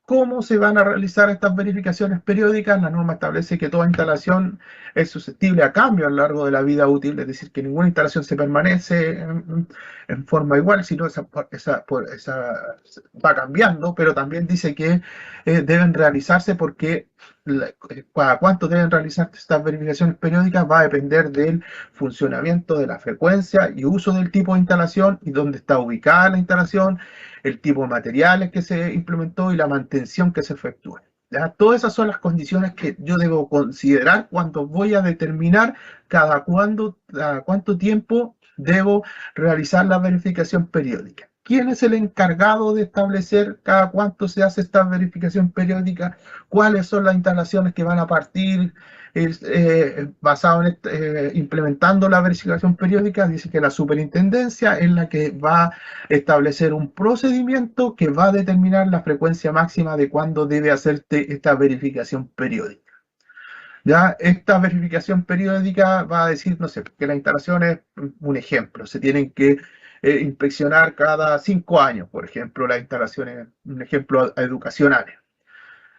¿Cómo se van a realizar estas verificaciones periódicas? La norma establece que toda instalación es susceptible a cambio a lo largo de la vida útil, es decir, que ninguna instalación se permanece en forma igual, sino esa va cambiando, pero también dice que deben realizarse porque cada cuánto deben realizarse estas verificaciones periódicas va a depender del funcionamiento, de la frecuencia y uso del tipo de instalación y dónde está ubicada la instalación, el tipo de materiales que se implementó y la mantención que se efectúe. ¿Ya? Todas esas son las condiciones que yo debo considerar cuando voy a determinar cada cuánto tiempo debo realizar la verificación periódica. ¿Quién es el encargado de establecer cada cuánto se hace esta verificación periódica? ¿Cuáles son las instalaciones que van a partir basado en implementando la verificación periódica? Dice que la superintendencia es la que va a establecer un procedimiento que va a determinar la frecuencia máxima de cuándo debe hacerse esta verificación periódica. Ya, esta verificación periódica va a decir, no sé, que la instalación es un ejemplo, se tienen que inspeccionar cada 5 años, por ejemplo, las instalaciones, un ejemplo educacional.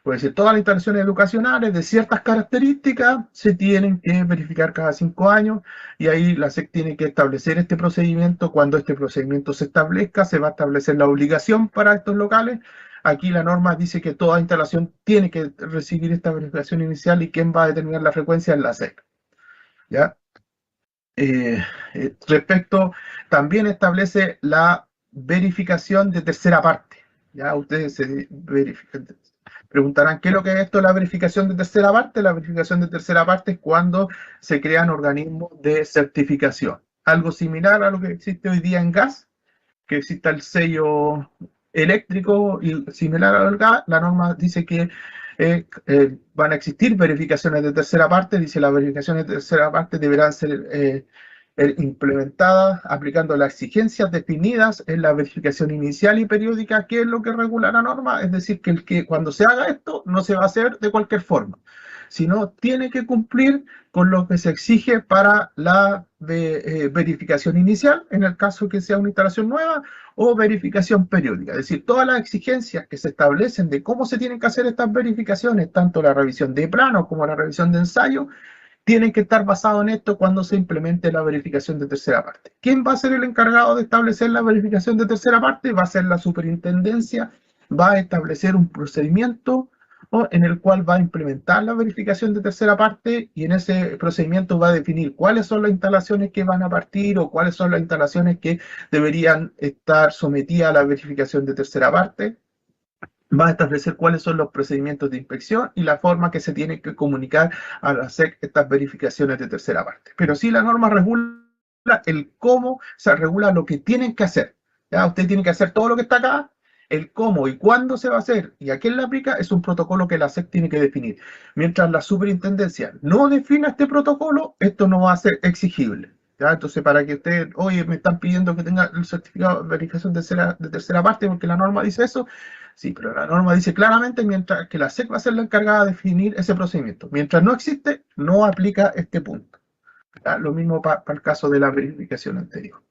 Puede decir, todas las instalaciones educacionales de ciertas características se tienen que verificar cada 5 años y ahí la SEC tiene que establecer este procedimiento. Cuando este procedimiento se establezca, se va a establecer la obligación para estos locales. Aquí la norma dice que toda instalación tiene que recibir esta verificación inicial y quién va a determinar la frecuencia es la SEC. ¿Ya? Respecto, también establece la verificación de tercera parte. Ya ustedes se preguntarán, ¿qué es lo que es esto de la verificación de tercera parte? La verificación de tercera parte es cuando se crean organismos de certificación. Algo similar a lo que existe hoy día en gas, que exista el sello eléctrico y similar al gas. La norma dice que van a existir verificaciones de tercera parte. Dice las verificaciones de tercera parte deberán ser implementadas aplicando las exigencias definidas en la verificación inicial y periódica, que es lo que regula la norma. Es decir, que cuando se haga esto no se va a hacer de cualquier forma, sino tiene que cumplir con lo que se exige para la verificación inicial, en el caso que sea una instalación nueva, o verificación periódica. Es decir, todas las exigencias que se establecen de cómo se tienen que hacer estas verificaciones, tanto la revisión de plano como la revisión de ensayo, tienen que estar basados en esto cuando se implemente la verificación de tercera parte. ¿Quién va a ser el encargado de establecer la verificación de tercera parte? Va a ser la superintendencia, va a establecer un procedimiento en el cual va a implementar la verificación de tercera parte y en ese procedimiento va a definir cuáles son las instalaciones que van a partir o cuáles son las instalaciones que deberían estar sometidas a la verificación de tercera parte. Va a establecer cuáles son los procedimientos de inspección y la forma que se tiene que comunicar a la SEC estas verificaciones de tercera parte. Pero sí, la norma regula el cómo, se regula lo que tienen que hacer. ¿Ya? Usted tiene que hacer todo lo que está acá. El cómo y cuándo se va a hacer y a quién le aplica es un protocolo que la SEC tiene que definir. Mientras la superintendencia no defina este protocolo, esto no va a ser exigible. ¿Ya? Entonces, para que usted, oye, me están pidiendo que tenga el certificado de verificación de tercera parte porque la norma dice eso. Sí, pero la norma dice claramente mientras que la SEC va a ser la encargada de definir ese procedimiento. Mientras no existe, no aplica este punto. ¿Ya? Lo mismo para el caso de la verificación anterior.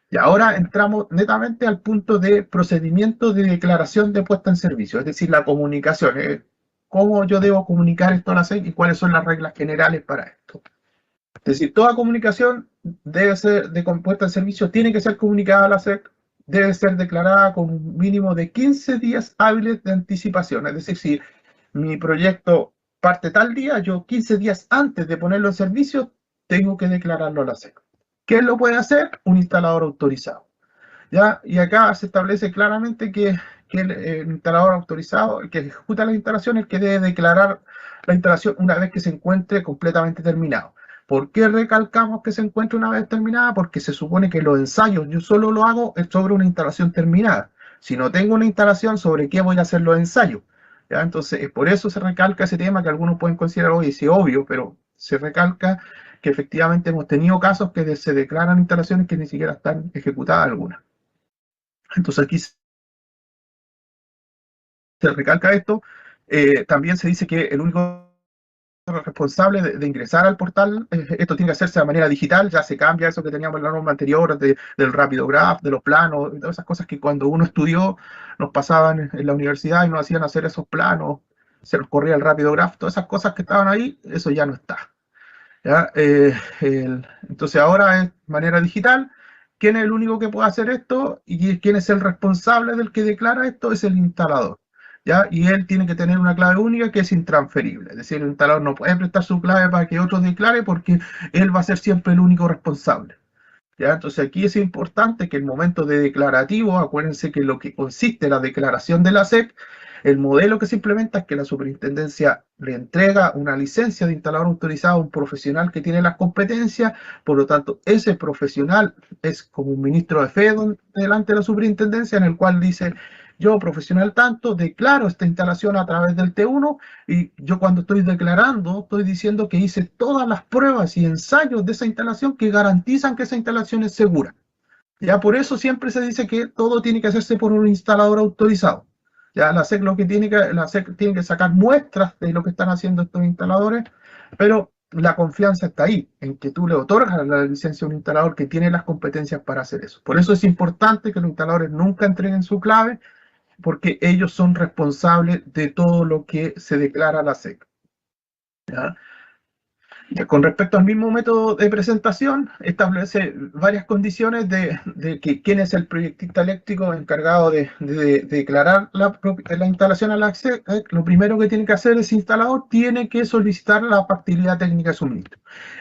Y ahora entramos netamente al punto de procedimiento de declaración de puesta en servicio, es decir, la comunicación. ¿Cómo yo debo comunicar esto a la SEC y cuáles son las reglas generales para esto? Es decir, toda comunicación debe ser de puesta en servicio, tiene que ser comunicada a la SEC, debe ser declarada con un mínimo de 15 días hábiles de anticipación. Es decir, si mi proyecto parte tal día, yo 15 días antes de ponerlo en servicio, tengo que declararlo a la SEC. ¿Quién lo puede hacer? Un instalador autorizado. ¿Ya? Y acá se establece claramente que que el instalador autorizado, el que ejecuta la instalación, el que debe declarar la instalación una vez que se encuentre completamente terminado. ¿Por qué recalcamos que se encuentre una vez terminada? Porque se supone que los ensayos yo solo lo hago sobre una instalación terminada. Si no tengo una instalación, ¿sobre qué voy a hacer los ensayos? ¿Ya? Entonces, por eso se recalca ese tema que algunos pueden considerar, oye, sí, obvio, pero se recalca que efectivamente hemos tenido casos que se declaran instalaciones que ni siquiera están ejecutadas algunas. Entonces aquí se recalca esto. También se dice que el único responsable de ingresar al portal, esto tiene que hacerse de manera digital, ya se cambia eso que teníamos en la norma anterior del Rapidograph, de los planos, de todas esas cosas que cuando uno estudió nos pasaban en la universidad y nos hacían hacer esos planos, se nos corría el Rapidograph, todas esas cosas que estaban ahí, eso ya no está. ¿Ya? Entonces ahora es manera digital. ¿Quién es el único que puede hacer esto? ¿Y quién es el responsable del que declara esto? Es el instalador. ¿Ya? Y él tiene que tener una clave única que es intransferible. Es decir, el instalador no puede prestar su clave para que otro declare porque él va a ser siempre el único responsable. ¿Ya? Entonces aquí es importante que el momento de declarativo, acuérdense que lo que consiste la declaración de la SEC, el modelo que se implementa es que la superintendencia le entrega una licencia de instalador autorizado a un profesional que tiene las competencias, por lo tanto ese profesional es como un ministro de fe delante de la superintendencia en el cual dice, yo profesional tanto, declaro esta instalación a través del T1 y yo cuando estoy declarando estoy diciendo que hice todas las pruebas y ensayos de esa instalación que garantizan que esa instalación es segura. Ya por eso siempre se dice que todo tiene que hacerse por un instalador autorizado. Ya la SEC tiene que sacar muestras de lo que están haciendo estos instaladores, pero la confianza está ahí, en que tú le otorgas la licencia a un instalador que tiene las competencias para hacer eso. Por eso es importante que los instaladores nunca entreguen su clave, porque ellos son responsables de todo lo que se declara a la SEC. ¿Ya? Con respecto al mismo método de presentación, establece varias condiciones de que quién es el proyectista eléctrico encargado de declarar la instalación a la SEC. Lo primero que tiene que hacer ese instalador, tiene que solicitar la factibilidad técnica de suministro.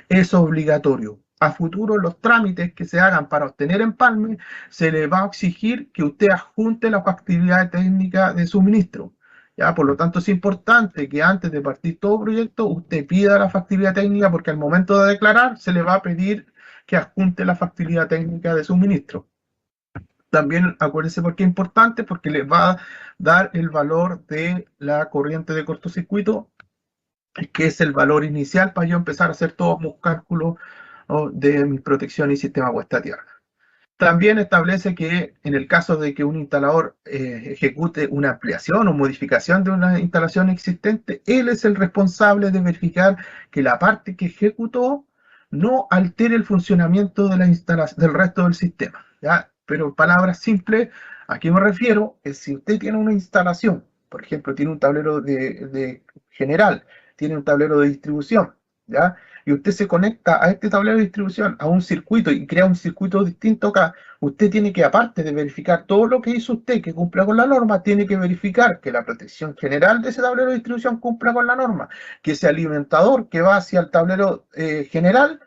Es obligatorio. A futuro, los trámites que se hagan para obtener empalme, se le va a exigir que usted adjunte la factibilidad técnica de suministro. ¿Ya? Por lo tanto, es importante que antes de partir todo proyecto, usted pida la factibilidad técnica, porque al momento de declarar se le va a pedir que adjunte la factibilidad técnica de suministro. También acuérdense por qué es importante, porque le va a dar el valor de la corriente de cortocircuito, que es el valor inicial para yo empezar a hacer todos mis cálculos de mi protección y sistema puesta a tierra. También establece que en el caso de que un instalador ejecute una ampliación o modificación de una instalación existente, él es el responsable de verificar que la parte que ejecutó no altere el funcionamiento de del resto del sistema. ¿Ya? Pero en palabras simples, ¿a qué me refiero? Es si usted tiene una instalación, por ejemplo, tiene un tablero de general, tiene un tablero de distribución, ¿ya? Y usted se conecta a este tablero de distribución, a un circuito y crea un circuito distinto acá, usted tiene que, aparte de verificar todo lo que hizo usted que cumpla con la norma, tiene que verificar que la protección general de ese tablero de distribución cumpla con la norma, que ese alimentador que va hacia el tablero general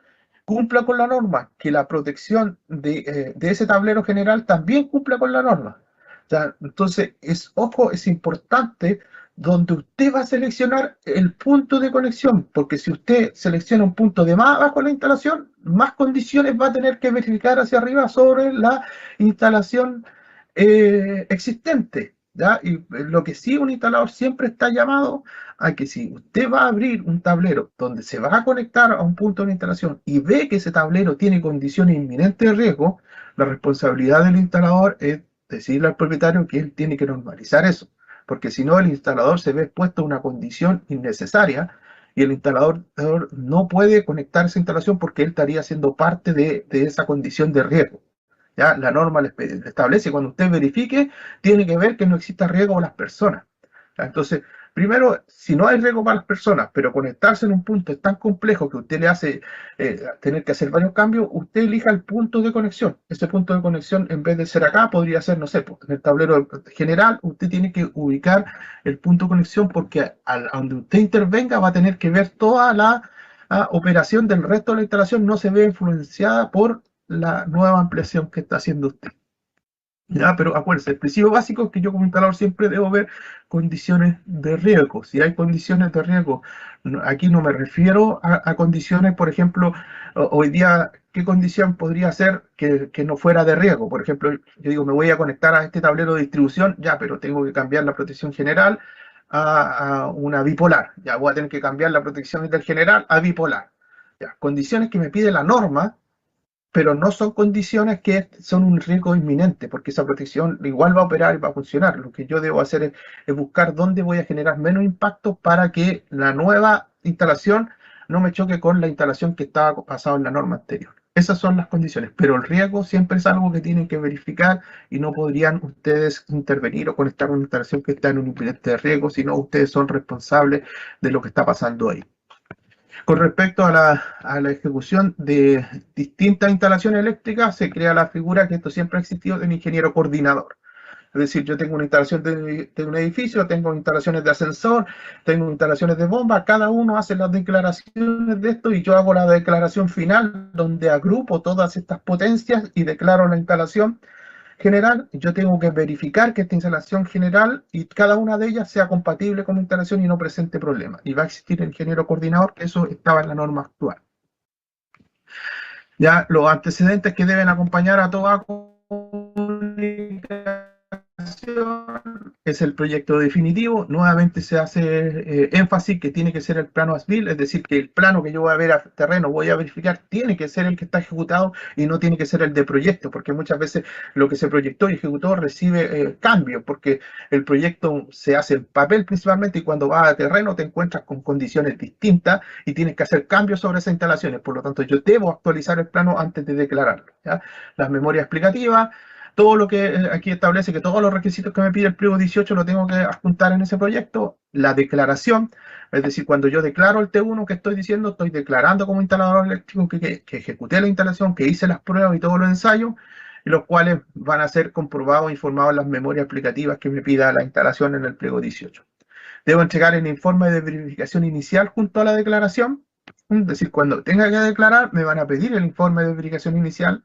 cumpla con la norma, que la protección de ese tablero general también cumpla con la norma. ¿Ya? Entonces, ojo, es importante donde usted va a seleccionar el punto de conexión, porque si usted selecciona un punto de más abajo de la instalación, más condiciones va a tener que verificar hacia arriba sobre la instalación existente. ¿Ya? Y lo que sí, un instalador siempre está llamado a que si usted va a abrir un tablero donde se va a conectar a un punto de instalación y ve que ese tablero tiene condiciones inminentes de riesgo, la responsabilidad del instalador es decirle al propietario que él tiene que normalizar eso, porque si no el instalador se ve expuesto a una condición innecesaria y el instalador no puede conectar esa instalación porque él estaría siendo parte de esa condición de riesgo. ¿Ya? La norma le establece, cuando usted verifique, tiene que ver que no exista riesgo para las personas. ¿Ya? Entonces, primero, si no hay riesgo para las personas, pero conectarse en un punto es tan complejo que usted le hace tener que hacer varios cambios, usted elija el punto de conexión. Ese punto de conexión, en vez de ser acá, podría ser, no sé, en el tablero general, usted tiene que ubicar el punto de conexión, porque a donde usted intervenga va a tener que ver toda la operación del resto de la instalación, no se ve influenciada por la nueva ampliación que está haciendo usted. ¿Ya? Pero acuérdense, el principio básico es que yo como instalador siempre debo ver condiciones de riesgo. Si hay condiciones de riesgo, aquí no me refiero a condiciones, por ejemplo, hoy día, ¿qué condición podría ser que no fuera de riesgo? Por ejemplo, yo digo, me voy a conectar a este tablero de distribución, ya, pero tengo que cambiar la protección general a una bipolar. Ya voy a tener que cambiar la protección del general a bipolar. Ya, condiciones que me pide la norma, pero no son condiciones que son un riesgo inminente, porque esa protección igual va a operar y va a funcionar. Lo que yo debo hacer es buscar dónde voy a generar menos impacto para que la nueva instalación no me choque con la instalación que estaba basada en la norma anterior. Esas son las condiciones, pero el riesgo siempre es algo que tienen que verificar y no podrían ustedes intervenir o conectar una instalación que está en un inminente de riesgo, sino ustedes son responsables de lo que está pasando ahí. Con respecto a la ejecución de distintas instalaciones eléctricas, se crea la figura que esto siempre ha existido del ingeniero coordinador. Es decir, yo tengo una instalación de un edificio, tengo instalaciones de ascensor, tengo instalaciones de bomba, cada uno hace las declaraciones de esto y yo hago la declaración final donde agrupo todas estas potencias y declaro la instalación general. Yo tengo que verificar que esta instalación general y cada una de ellas sea compatible con la instalación y no presente problemas. Y va a existir el ingeniero coordinador, que eso estaba en la norma actual. Ya los antecedentes que deben acompañar a toda comunicación es el proyecto definitivo. Nuevamente se hace énfasis que tiene que ser el plano as-built, es decir, que el plano que yo voy a ver a terreno, voy a verificar, tiene que ser el que está ejecutado y no tiene que ser el de proyecto, porque muchas veces lo que se proyectó y ejecutó recibe cambios, porque el proyecto se hace en papel principalmente y cuando vas a terreno te encuentras con condiciones distintas y tienes que hacer cambios sobre esas instalaciones. Por lo tanto, yo debo actualizar el plano antes de declararlo, ¿ya? Las memorias explicativas, todo lo que aquí establece que todos los requisitos que me pide el pliego 18 lo tengo que adjuntar en ese proyecto. La declaración, es decir, cuando yo declaro el T1 que estoy diciendo, estoy declarando como instalador eléctrico que ejecuté la instalación, que hice las pruebas y todos los ensayos, los cuales van a ser comprobados e informados en las memorias explicativas que me pida la instalación en el pliego 18. Debo entregar el informe de verificación inicial junto a la declaración, es decir, cuando tenga que declarar, me van a pedir el informe de verificación inicial.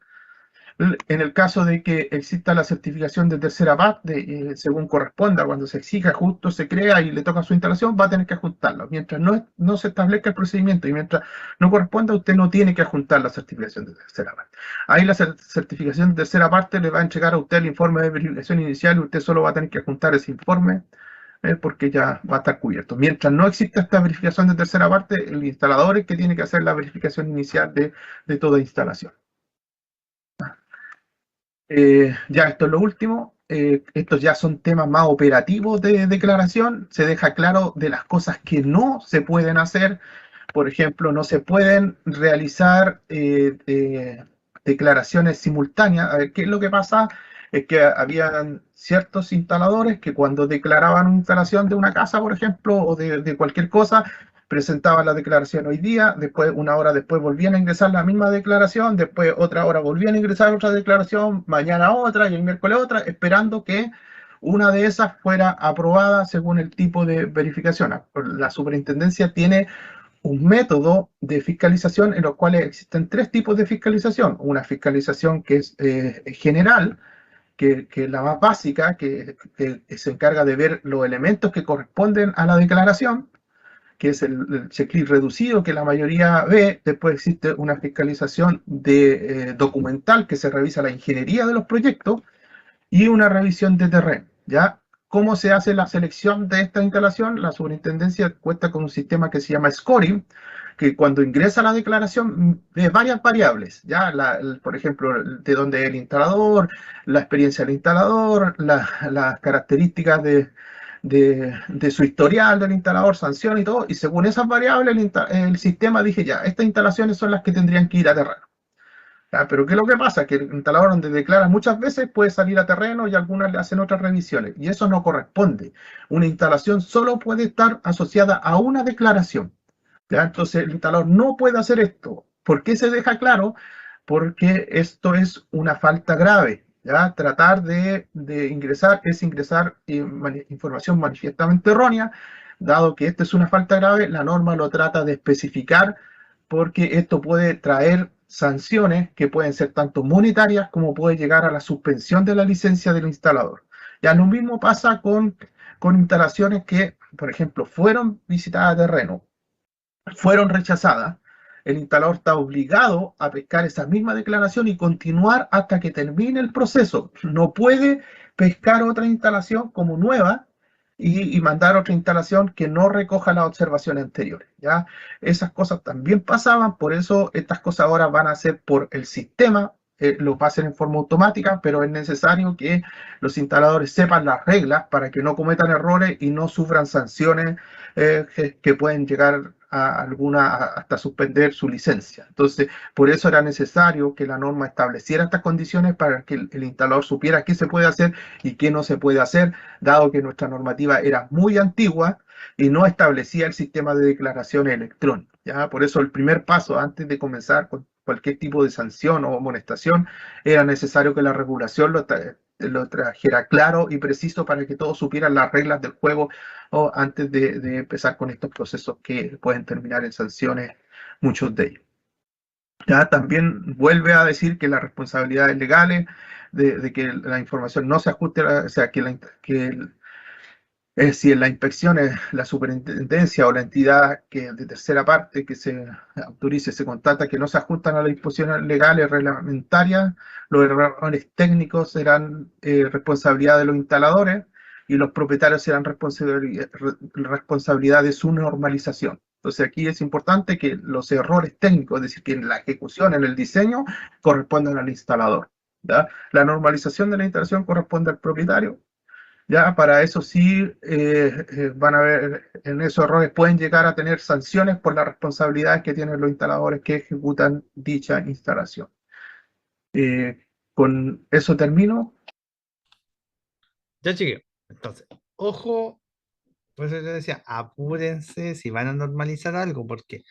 En el caso de que exista la certificación de tercera parte, según corresponda, cuando se exija, justo se crea y le toca su instalación, va a tener que ajustarlo. Mientras no se establezca el procedimiento y mientras no corresponda, usted no tiene que ajustar la certificación de tercera parte. Ahí la certificación de tercera parte le va a entregar a usted el informe de verificación inicial y usted solo va a tener que ajustar ese informe porque ya va a estar cubierto. Mientras no exista esta verificación de tercera parte, el instalador es que tiene que hacer la verificación inicial de toda instalación. Ya esto es lo último. Estos ya son temas más operativos de declaración. Se deja claro de las cosas que no se pueden hacer. Por ejemplo, no se pueden realizar declaraciones simultáneas. A ver, ¿qué es lo que pasa? Es que habían ciertos instaladores que cuando declaraban una instalación de una casa, por ejemplo, o de cualquier cosa, presentaban la declaración hoy día, después una hora después volvían a ingresar la misma declaración, después otra hora volvían a ingresar otra declaración, mañana otra y el miércoles otra, esperando que una de esas fuera aprobada según el tipo de verificación. La superintendencia tiene un método de fiscalización en los cuales existen tres tipos de fiscalización. Una fiscalización que es general, que es la más básica, que se encarga de ver los elementos que corresponden a la declaración, que es el checklist reducido que la mayoría ve. Después existe una fiscalización documental que se revisa la ingeniería de los proyectos y una revisión de terreno. ¿Ya? ¿Cómo se hace la selección de esta instalación? La superintendencia cuenta con un sistema que se llama scoring, que cuando ingresa la declaración ve varias variables, ¿ya? Por ejemplo, de dónde es el instalador, la experiencia del instalador, las características de su historial del instalador, sanción y todo, y según esas variables el sistema dije ya, estas instalaciones son las que tendrían que ir a terreno. ¿Ya? Pero ¿qué es lo que pasa? Que el instalador donde declara muchas veces puede salir a terreno y algunas le hacen otras revisiones, y eso no corresponde. Una instalación solo puede estar asociada a una declaración. ¿Ya? Entonces el instalador no puede hacer esto. ¿Por qué se deja claro? Porque esto es una falta grave. ¿Ya? Tratar de ingresar es ingresar información manifiestamente errónea. Dado que esta es una falta grave, la norma lo trata de especificar porque esto puede traer sanciones que pueden ser tanto monetarias como puede llegar a la suspensión de la licencia del instalador. Ya lo mismo pasa con instalaciones que, por ejemplo, fueron visitadas a terreno, fueron rechazadas. El instalador está obligado a pescar esa misma declaración y continuar hasta que termine el proceso. No puede pescar otra instalación como nueva y mandar otra instalación que no recoja las observaciones anteriores. ¿Ya? Esas cosas también pasaban, por eso estas cosas ahora van a ser por el sistema, lo pasen en forma automática, pero es necesario que los instaladores sepan las reglas para que no cometan errores y no sufran sanciones que pueden llegar a alguna hasta suspender su licencia. Entonces, por eso era necesario que la norma estableciera estas condiciones para que el instalador supiera qué se puede hacer y qué no se puede hacer, dado que nuestra normativa era muy antigua y no establecía el sistema de declaraciones electrónicas. ¿Ya? Por eso el primer paso antes de comenzar con cualquier tipo de sanción o amonestación era necesario que la regulación lo trajera claro y preciso para que todos supieran las reglas del juego o antes de empezar con estos procesos que pueden terminar en sanciones, muchos de ellos. Ya también vuelve a decir que las responsabilidades legales de que la información no se ajuste, o sea, si en la inspección es la superintendencia o la entidad que de tercera parte que se autorice, se constata que no se ajustan a las disposiciones legales reglamentarias, los errores técnicos serán responsabilidad de los instaladores y los propietarios serán responsabilidad de su normalización. Entonces aquí es importante que los errores técnicos, es decir, que en la ejecución, en el diseño, correspondan al instalador. ¿Ya? La normalización de la instalación corresponde al propietario. Ya, para eso sí van a ver, en esos errores pueden llegar a tener sanciones por las responsabilidades que tienen los instaladores que ejecutan dicha instalación. Con eso termino. Ya llegué. Entonces, ojo, pues yo decía, apúrense si van a normalizar algo, porque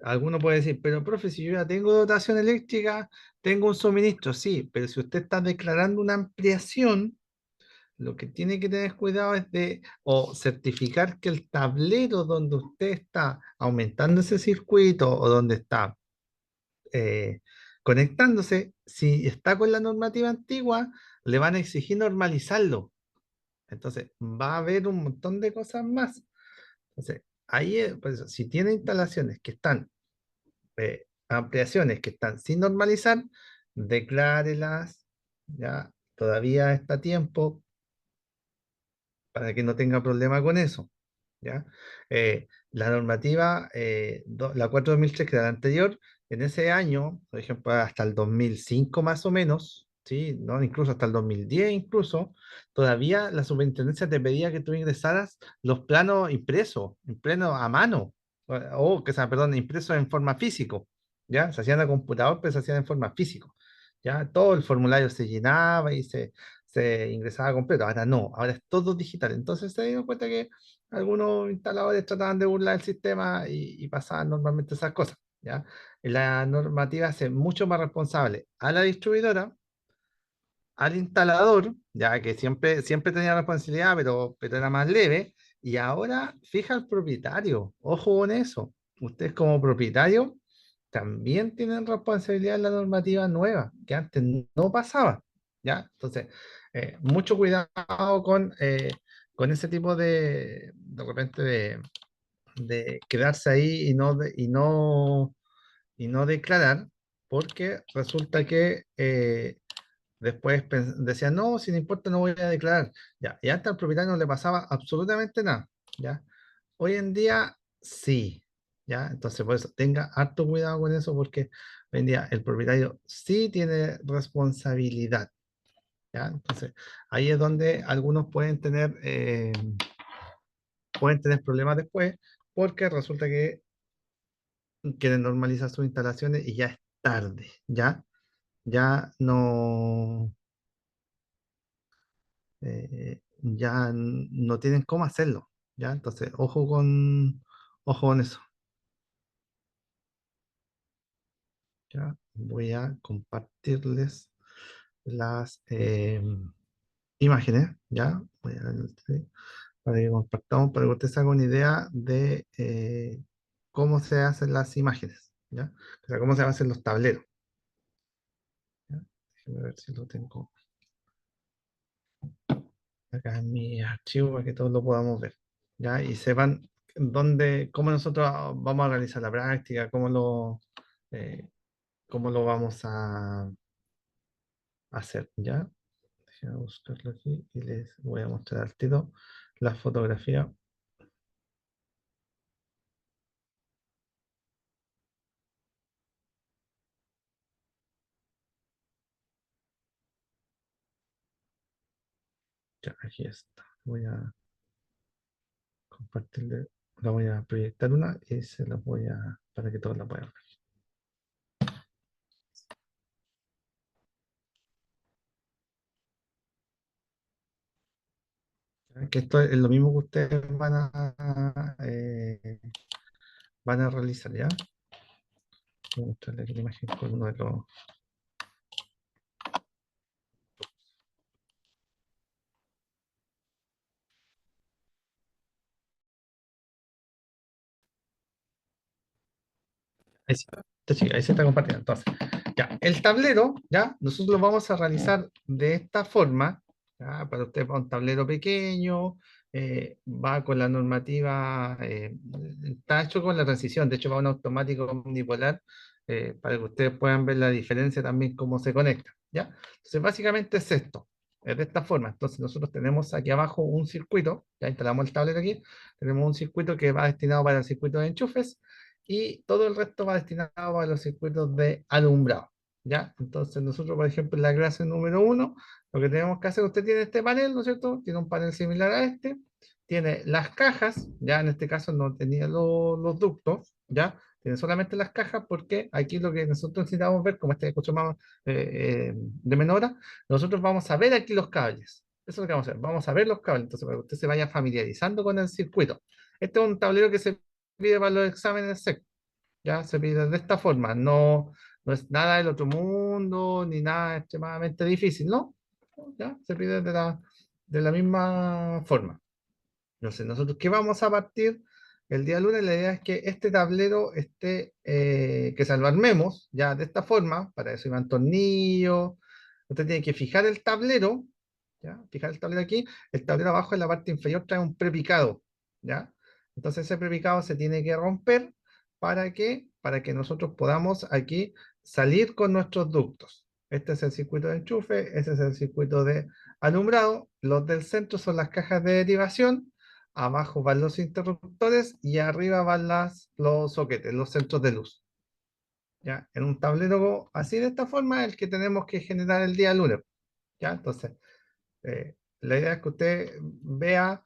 alguno puede decir, pero profe, si yo ya tengo dotación eléctrica, tengo un suministro, sí, pero si usted está declarando una ampliación, lo que tiene que tener cuidado es de, o certificar que el tablero donde usted está aumentando ese circuito o donde está eh, conectándose, si está con la normativa antigua, le van a exigir normalizarlo. Entonces, va a haber un montón de cosas más. Entonces, ahí, pues, si tiene instalaciones que están, ampliaciones que están sin normalizar, declárelas, ya todavía está a tiempo para que no tenga problema con eso. ¿Ya? La normativa, la 4/2003, que era la anterior, en ese año, por ejemplo, hasta el 2005 más o menos, ¿sí? ¿No? Incluso hasta el 2010 incluso, todavía la superintendencia te pedía que tú ingresaras los planos impresos a mano, o que sea, perdón, impresos en forma físico, ¿ya? Se hacían a computador, pero se hacían en forma físico, ¿ya? Todo el formulario se llenaba y se ingresaba completo. Ahora no, ahora es todo digital. Entonces se dieron cuenta que algunos instaladores trataban de burlar el sistema y pasaban normalmente esas cosas, ¿ya? La normativa hace mucho más responsable a la distribuidora, al instalador, ya que siempre tenía responsabilidad, pero era más leve, y ahora fija al propietario. Ojo con eso. Ustedes como propietario también tienen responsabilidad en la normativa nueva, que antes no pasaba, ¿ya? Entonces, mucho cuidado con ese tipo de repente de quedarse ahí y no declarar, porque resulta que después decían, no, si no importa, no voy a declarar. Ya, y antes al propietario no le pasaba absolutamente nada, ¿ya? Hoy en día sí, ¿ya? Entonces, por eso, tenga harto cuidado con eso, porque hoy en día el propietario sí tiene responsabilidad, ¿ya? Entonces, ahí es donde algunos pueden tener problemas después, porque resulta que quieren normalizar sus instalaciones y ya es tarde, ¿ya? Ya no, no tienen cómo hacerlo, ¿ya? Entonces, ojo con eso, ¿ya? Voy a compartirles las imágenes, ¿ya? Sí, para que compartamos, para que ustedes hagan una idea de cómo se hacen las imágenes, ¿ya? O sea, cómo se hacen los tableros. Déjame ver si lo tengo acá en mi archivo para que todos lo podamos ver. ¿Ya? Y sepan cómo nosotros vamos a realizar la práctica, eh, cómo lo vamos a hacer. ¿Ya? Déjenme buscarlo aquí y les voy a mostrar al tiro la fotografía. Ya, aquí está. Voy a compartirle, la voy a proyectar una y se la voy a, para que todos la puedan ver. Ya, que esto es lo mismo que ustedes van a realizar, ¿ya? Voy a mostrarle aquí la imagen con uno de los... Ahí, ahí se está compartiendo. Entonces, ya, el tablero, ya, nosotros lo vamos a realizar de esta forma, ya, para usted va un tablero pequeño, va con la normativa, está hecho con la transición, de hecho va un automático unipolar, para que ustedes puedan ver la diferencia también cómo se conecta, ¿ya? Entonces, básicamente es esto, es de esta forma. Entonces, nosotros tenemos aquí abajo un circuito, ya instalamos el tablero aquí, tenemos un circuito que va destinado para el circuito de enchufes, y todo el resto va destinado a los circuitos de alumbrado, ¿ya? Entonces nosotros, por ejemplo, en la clase número uno, lo que tenemos que hacer, usted tiene este panel, ¿no es cierto? Tiene un panel similar a este, tiene las cajas, ya en este caso no tenía los ductos, ¿ya? Tiene solamente las cajas porque aquí lo que nosotros necesitamos ver, como este escucho más de menor hora, nosotros vamos a ver aquí los cables. Eso es lo que vamos a hacer, vamos a ver los cables, entonces para que usted se vaya familiarizando con el circuito. Este es un tablero que se pide para los exámenes SEC, ya se pide de esta forma, no es nada del otro mundo, ni nada extremadamente difícil, ¿no? Ya se pide de la misma forma. Entonces, nosotros qué vamos a partir el día lunes, la idea es que este tablero esté, que se lo armemos ya de esta forma, para eso iban tornillos, usted tiene que fijar el tablero, ¿ya? Fijar el tablero aquí, el tablero abajo en la parte inferior trae un prepicado, ¿ya? Entonces ese prepicado se tiene que romper para que nosotros podamos aquí salir con nuestros ductos. Este es el circuito de enchufe, este es el circuito de alumbrado, los del centro son las cajas de derivación, abajo van los interruptores y arriba van los soquetes, los centros de luz. ¿Ya? En un tablero así de esta forma es el que tenemos que generar el día lunes. ¿Ya? Entonces, la idea es que usted vea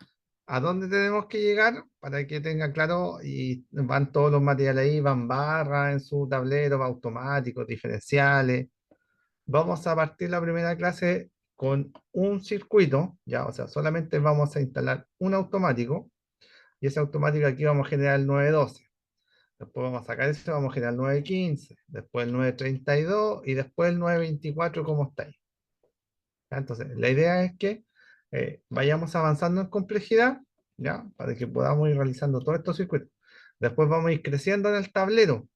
a dónde tenemos que llegar para que tenga claro y van todos los materiales ahí, van barras en su tablero, va automáticos, diferenciales. Vamos a partir la primera clase con un circuito, ya, o sea, solamente vamos a instalar un automático y ese automático aquí vamos a generar el 912. Después vamos a sacar ese, vamos a generar el 915, después el 932 y después el 924 como está ahí. ¿Ya? Entonces, la idea es que vayamos avanzando en complejidad, ¿ya? Para que podamos ir realizando todos estos circuitos. Después vamos a ir creciendo en el tablero,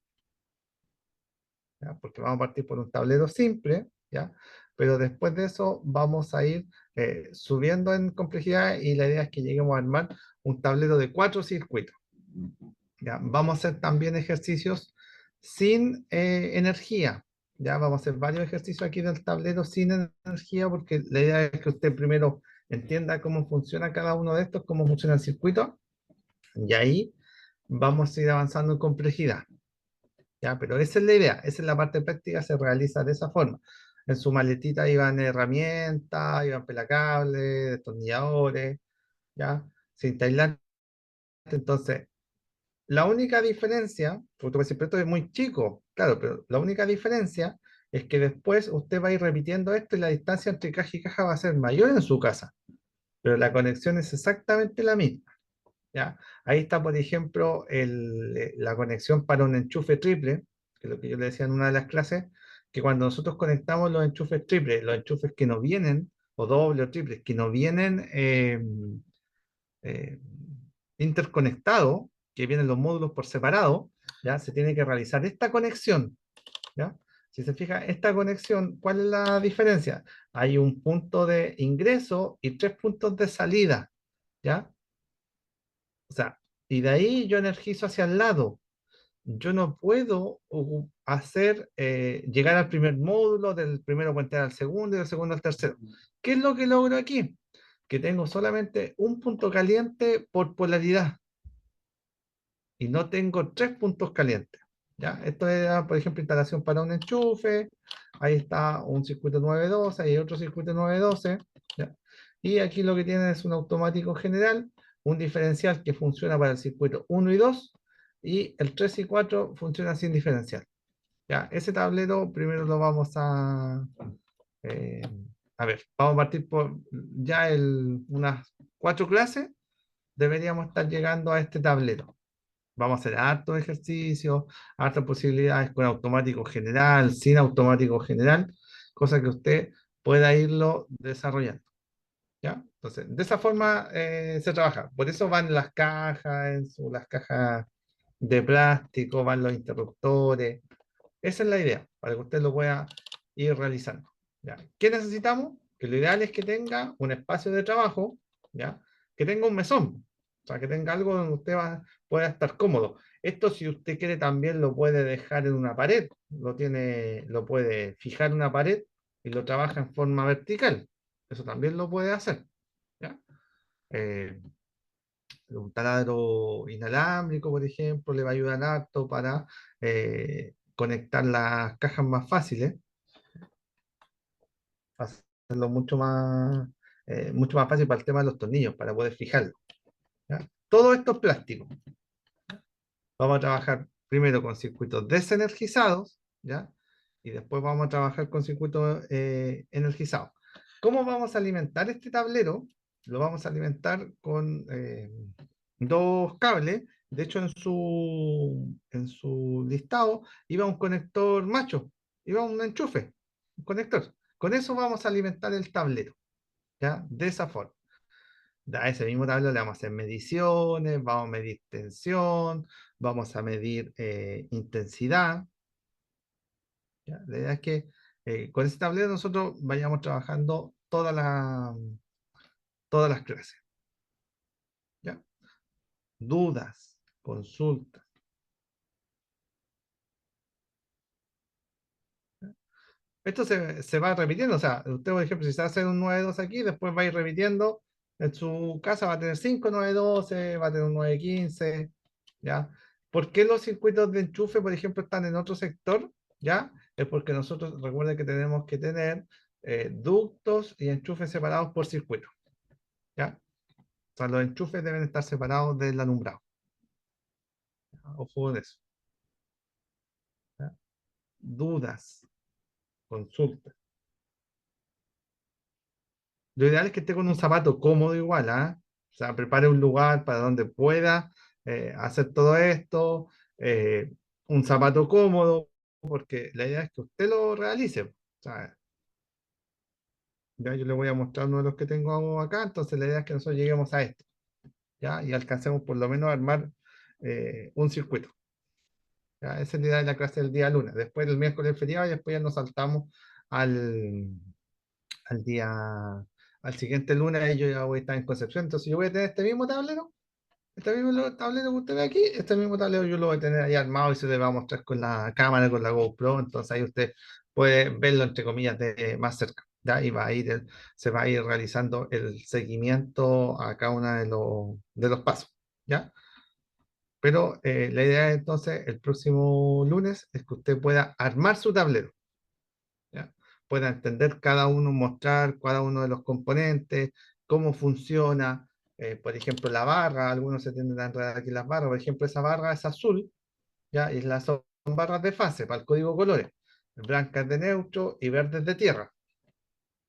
¿ya? Porque vamos a partir por un tablero simple, ¿ya? Pero después de eso vamos a ir subiendo en complejidad y la idea es que lleguemos a armar un tablero de 4 circuitos. ¿Ya? Vamos a hacer también ejercicios sin energía. Ya vamos a hacer varios ejercicios aquí del tablero sin energía porque la idea es que usted primero entienda cómo funciona cada uno de estos, cómo funciona el circuito, y ahí vamos a ir avanzando en complejidad. ¿Ya? Pero esa es la idea, esa es la parte práctica, se realiza de esa forma. En su maletita iban herramientas, iban pelacables, destornilladores, ¿ya? Sin aislante. Entonces, la única diferencia, porque tú vas a decir, pero esto es muy chico, claro, pero la única diferencia es que después usted va a ir repitiendo esto y la distancia entre caja y caja va a ser mayor en su casa, pero la conexión es exactamente la misma, ¿ya? Ahí está, por ejemplo, la conexión para un enchufe triple, que es lo que yo le decía en una de las clases, que cuando nosotros conectamos los enchufes triples, los enchufes que no vienen, o doble o triples, que no vienen eh, interconectado, que vienen los módulos por separado, ¿ya? Se tiene que realizar esta conexión, ¿ya? Si se fija, esta conexión, ¿cuál es la diferencia? Hay un punto de ingreso y 3 puntos de salida, ¿ya? O sea, y de ahí yo energizo hacia el lado. Yo no puedo hacer, llegar al primer módulo, del primero puentear al segundo y del segundo al tercero. ¿Qué es lo que logro aquí? Que tengo solamente un punto caliente por polaridad y no tengo 3 puntos calientes. ¿Ya? Esto es, por ejemplo, instalación para un enchufe. Ahí está un circuito 912, hay otro circuito 912. ¿Ya? Y aquí lo que tiene es un automático general, un diferencial que funciona para el circuito 1 y 2, y el 3 y 4 funciona sin diferencial. ¿Ya? Ese tablero primero lo vamos eh, a ver, vamos a partir por ya unas 4 clases, deberíamos estar llegando a este tablero. Vamos a hacer hartos ejercicios, hartas posibilidades con automático general, sin automático general, cosa que usted pueda irlo desarrollando. ¿Ya? Entonces, de esa forma se trabaja. Por eso van las cajas, las cajas de plástico, van los interruptores. Esa es la idea, para que usted lo pueda ir realizando. ¿Ya? ¿Qué necesitamos? Que lo ideal es que tenga un espacio de trabajo, ¿ya? Que tenga un mesón, o sea, que tenga algo donde usted pueda estar cómodo. Esto, si usted quiere, también lo puede dejar en una pared, lo puede fijar en una pared y lo trabaja en forma vertical. Eso también lo puede hacer. ¿Ya? Eh, un taladro inalámbrico, por ejemplo, le va a ayudar harto para conectar las cajas más fáciles, hacerlo mucho más fácil para el tema de los tornillos, para poder fijarlo. ¿Ya? Todo esto es plástico. Vamos a trabajar primero con circuitos desenergizados, ¿ya? Y después vamos a trabajar con circuitos energizados. ¿Cómo vamos a alimentar este tablero? Lo vamos a alimentar con 2 cables. De hecho, en su listado iba un conector macho, iba un enchufe, un conector. Con eso vamos a alimentar el tablero, ¿ya? De esa forma. A ese mismo tablero le vamos a hacer mediciones, vamos a medir tensión, vamos a medir intensidad. ¿Ya? La idea es que con ese tablero nosotros vayamos trabajando todas las clases. ¿Ya? Dudas, consultas. Esto se va repitiendo, o sea, usted, por ejemplo, si se hace un 912 aquí, después va a ir repitiendo, en su casa va a tener 5 912, va a tener un 915, ¿ya? ¿Por qué los circuitos de enchufe, por ejemplo, están en otro sector? ¿Ya? Es porque nosotros, recuerden que tenemos que tener ductos y enchufes separados por circuito, ¿ya? O sea, los enchufes deben estar separados del alumbrado. ¿Ya? Ojo con eso. ¿Ya? Dudas, consultas. Lo ideal es que esté con un zapato cómodo igual, ¿ah? O sea, prepare un lugar para donde pueda hacer todo esto, eh, un zapato cómodo, porque la idea es que usted lo realice. O sea, ya yo le voy a mostrar uno de los que tengo acá, entonces la idea es que nosotros lleguemos a esto, ¿ya? Y alcancemos por lo menos a armar un circuito. ¿Ya? Esa es la idea de la clase del día lunes. Después el miércoles feriado y después ya nos saltamos al, al día, al siguiente lunes, ahí yo ya voy a estar en Concepción. Entonces yo voy a tener este mismo tablero que usted ve aquí, este mismo tablero yo lo voy a tener ahí armado y se le va a mostrar con la cámara, con la GoPro. Entonces ahí usted puede verlo, entre comillas, de más cerca. ¿Ya? Y se va a ir realizando el seguimiento a cada uno de los pasos. ¿Ya? Pero la idea entonces, el próximo lunes, es que usted pueda armar su tablero. ¿Ya? Pueda entender cada uno, mostrar cada uno de los componentes, cómo funciona, por ejemplo, la barra. Algunos se tienden a enredar aquí las barras. Por ejemplo, esa barra es azul, ¿ya? Y son barras de fase para el código colores, blancas de neutro y verdes de tierra.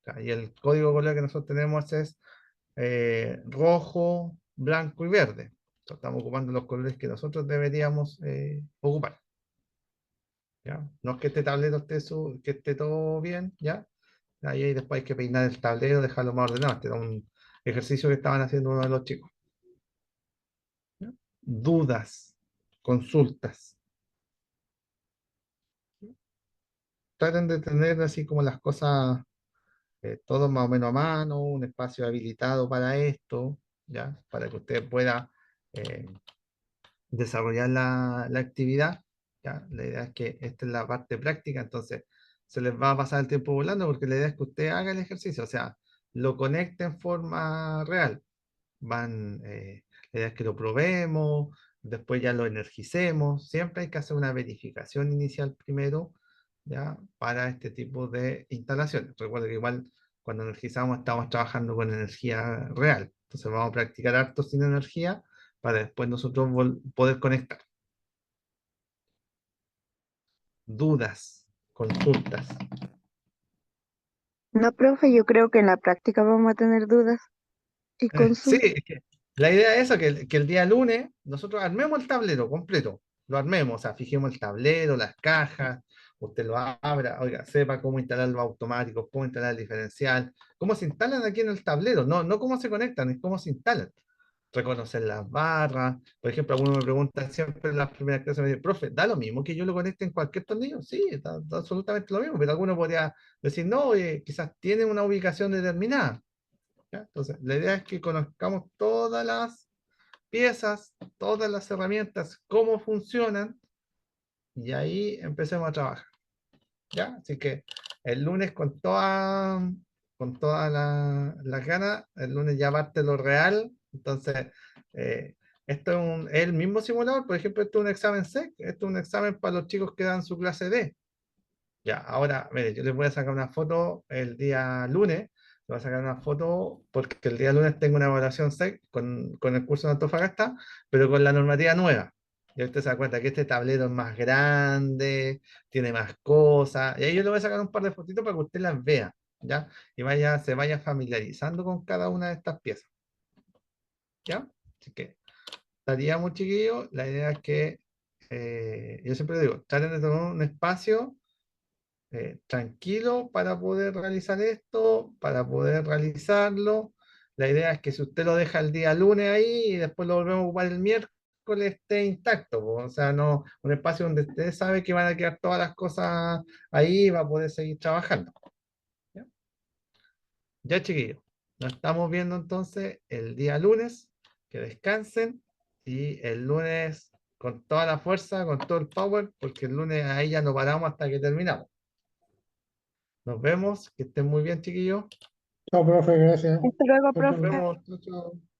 ¿Ya? Y el código color que nosotros tenemos es rojo, blanco y verde. Entonces, estamos ocupando los colores que nosotros deberíamos ocupar. ¿Ya? No es que este tablero que esté todo bien, ¿ya? Ahí después hay que peinar el tablero, dejarlo más ordenado. Este era un ejercicio que estaban haciendo uno de los chicos. ¿Ya? Dudas, consultas. traten de tener así como las cosas todo más o menos a mano, un espacio habilitado para esto, ¿ya? Para que usted pueda eh, desarrollar la actividad, ¿ya? La idea es que esta es la parte práctica, entonces se les va a pasar el tiempo volando porque la idea es que usted haga el ejercicio, o sea, lo conecte en forma real. La idea es que lo probemos, después ya lo energicemos. Siempre hay que hacer una verificación inicial primero, ¿ya? Para este tipo de instalaciones. Recuerda que igual cuando energizamos estamos trabajando con energía real. Entonces vamos a practicar harto sin energía para después nosotros poder conectar. Dudas, consultas. No, profe, yo creo que en la práctica vamos a tener dudas y Sí, consultas. es que la idea es esa, que el día lunes nosotros armemos el tablero completo, lo armemos, o sea, fijemos el tablero, las cajas, usted lo abra, oiga, sepa cómo instalar los automáticos, cómo instalar el diferencial, cómo se instalan aquí en el tablero, no cómo se conectan, es cómo se instalan. Reconocer las barras, por ejemplo, alguno me pregunta siempre en las primeras clases, me dice, profe, ¿da lo mismo que yo lo conecte en cualquier tornillo? Sí, da absolutamente lo mismo, pero alguno podría decir, no, quizás tiene una ubicación determinada. ¿Ya? Entonces, la idea es que conozcamos todas las piezas, todas las herramientas, cómo funcionan, y ahí empecemos a trabajar. ¿Ya? Así que el lunes con todas las ganas, el lunes ya parte lo real, entonces eh, esto es el mismo simulador, por ejemplo, esto es un examen SEC, esto es un examen para los chicos que dan su clase D. Ya, ahora, mire, yo les voy a sacar una foto el día lunes. Les voy a sacar una foto porque el día lunes tengo una evaluación SEC con el curso de Antofagasta, pero con la normativa nueva. Y usted se da cuenta que este tablero es más grande, tiene más cosas. Y ahí yo le voy a sacar un par de fotitos para que usted las vea, ¿ya? Y se vaya familiarizando con cada una de estas piezas, ¿ya? Así que estaríamos, chiquillos. La idea es que, yo siempre digo, traten de tomar un espacio tranquilo para poder realizar esto, para poder realizarlo. La idea es que si usted lo deja el día lunes ahí y después lo volvemos a ocupar el miércoles, esté intacto, po. O sea, no, un espacio donde usted sabe que van a quedar todas las cosas ahí y va a poder seguir trabajando. ¿Ya? Ya, chiquillos, nos estamos viendo entonces el día lunes. Que descansen y el lunes con toda la fuerza, con todo el power, porque el lunes ahí ya no paramos hasta que terminamos. Nos vemos, que estén muy bien, chiquillos. Chao, profe, gracias. Hasta luego, Chao, Nos profe. chao. vemos. Chao, chao.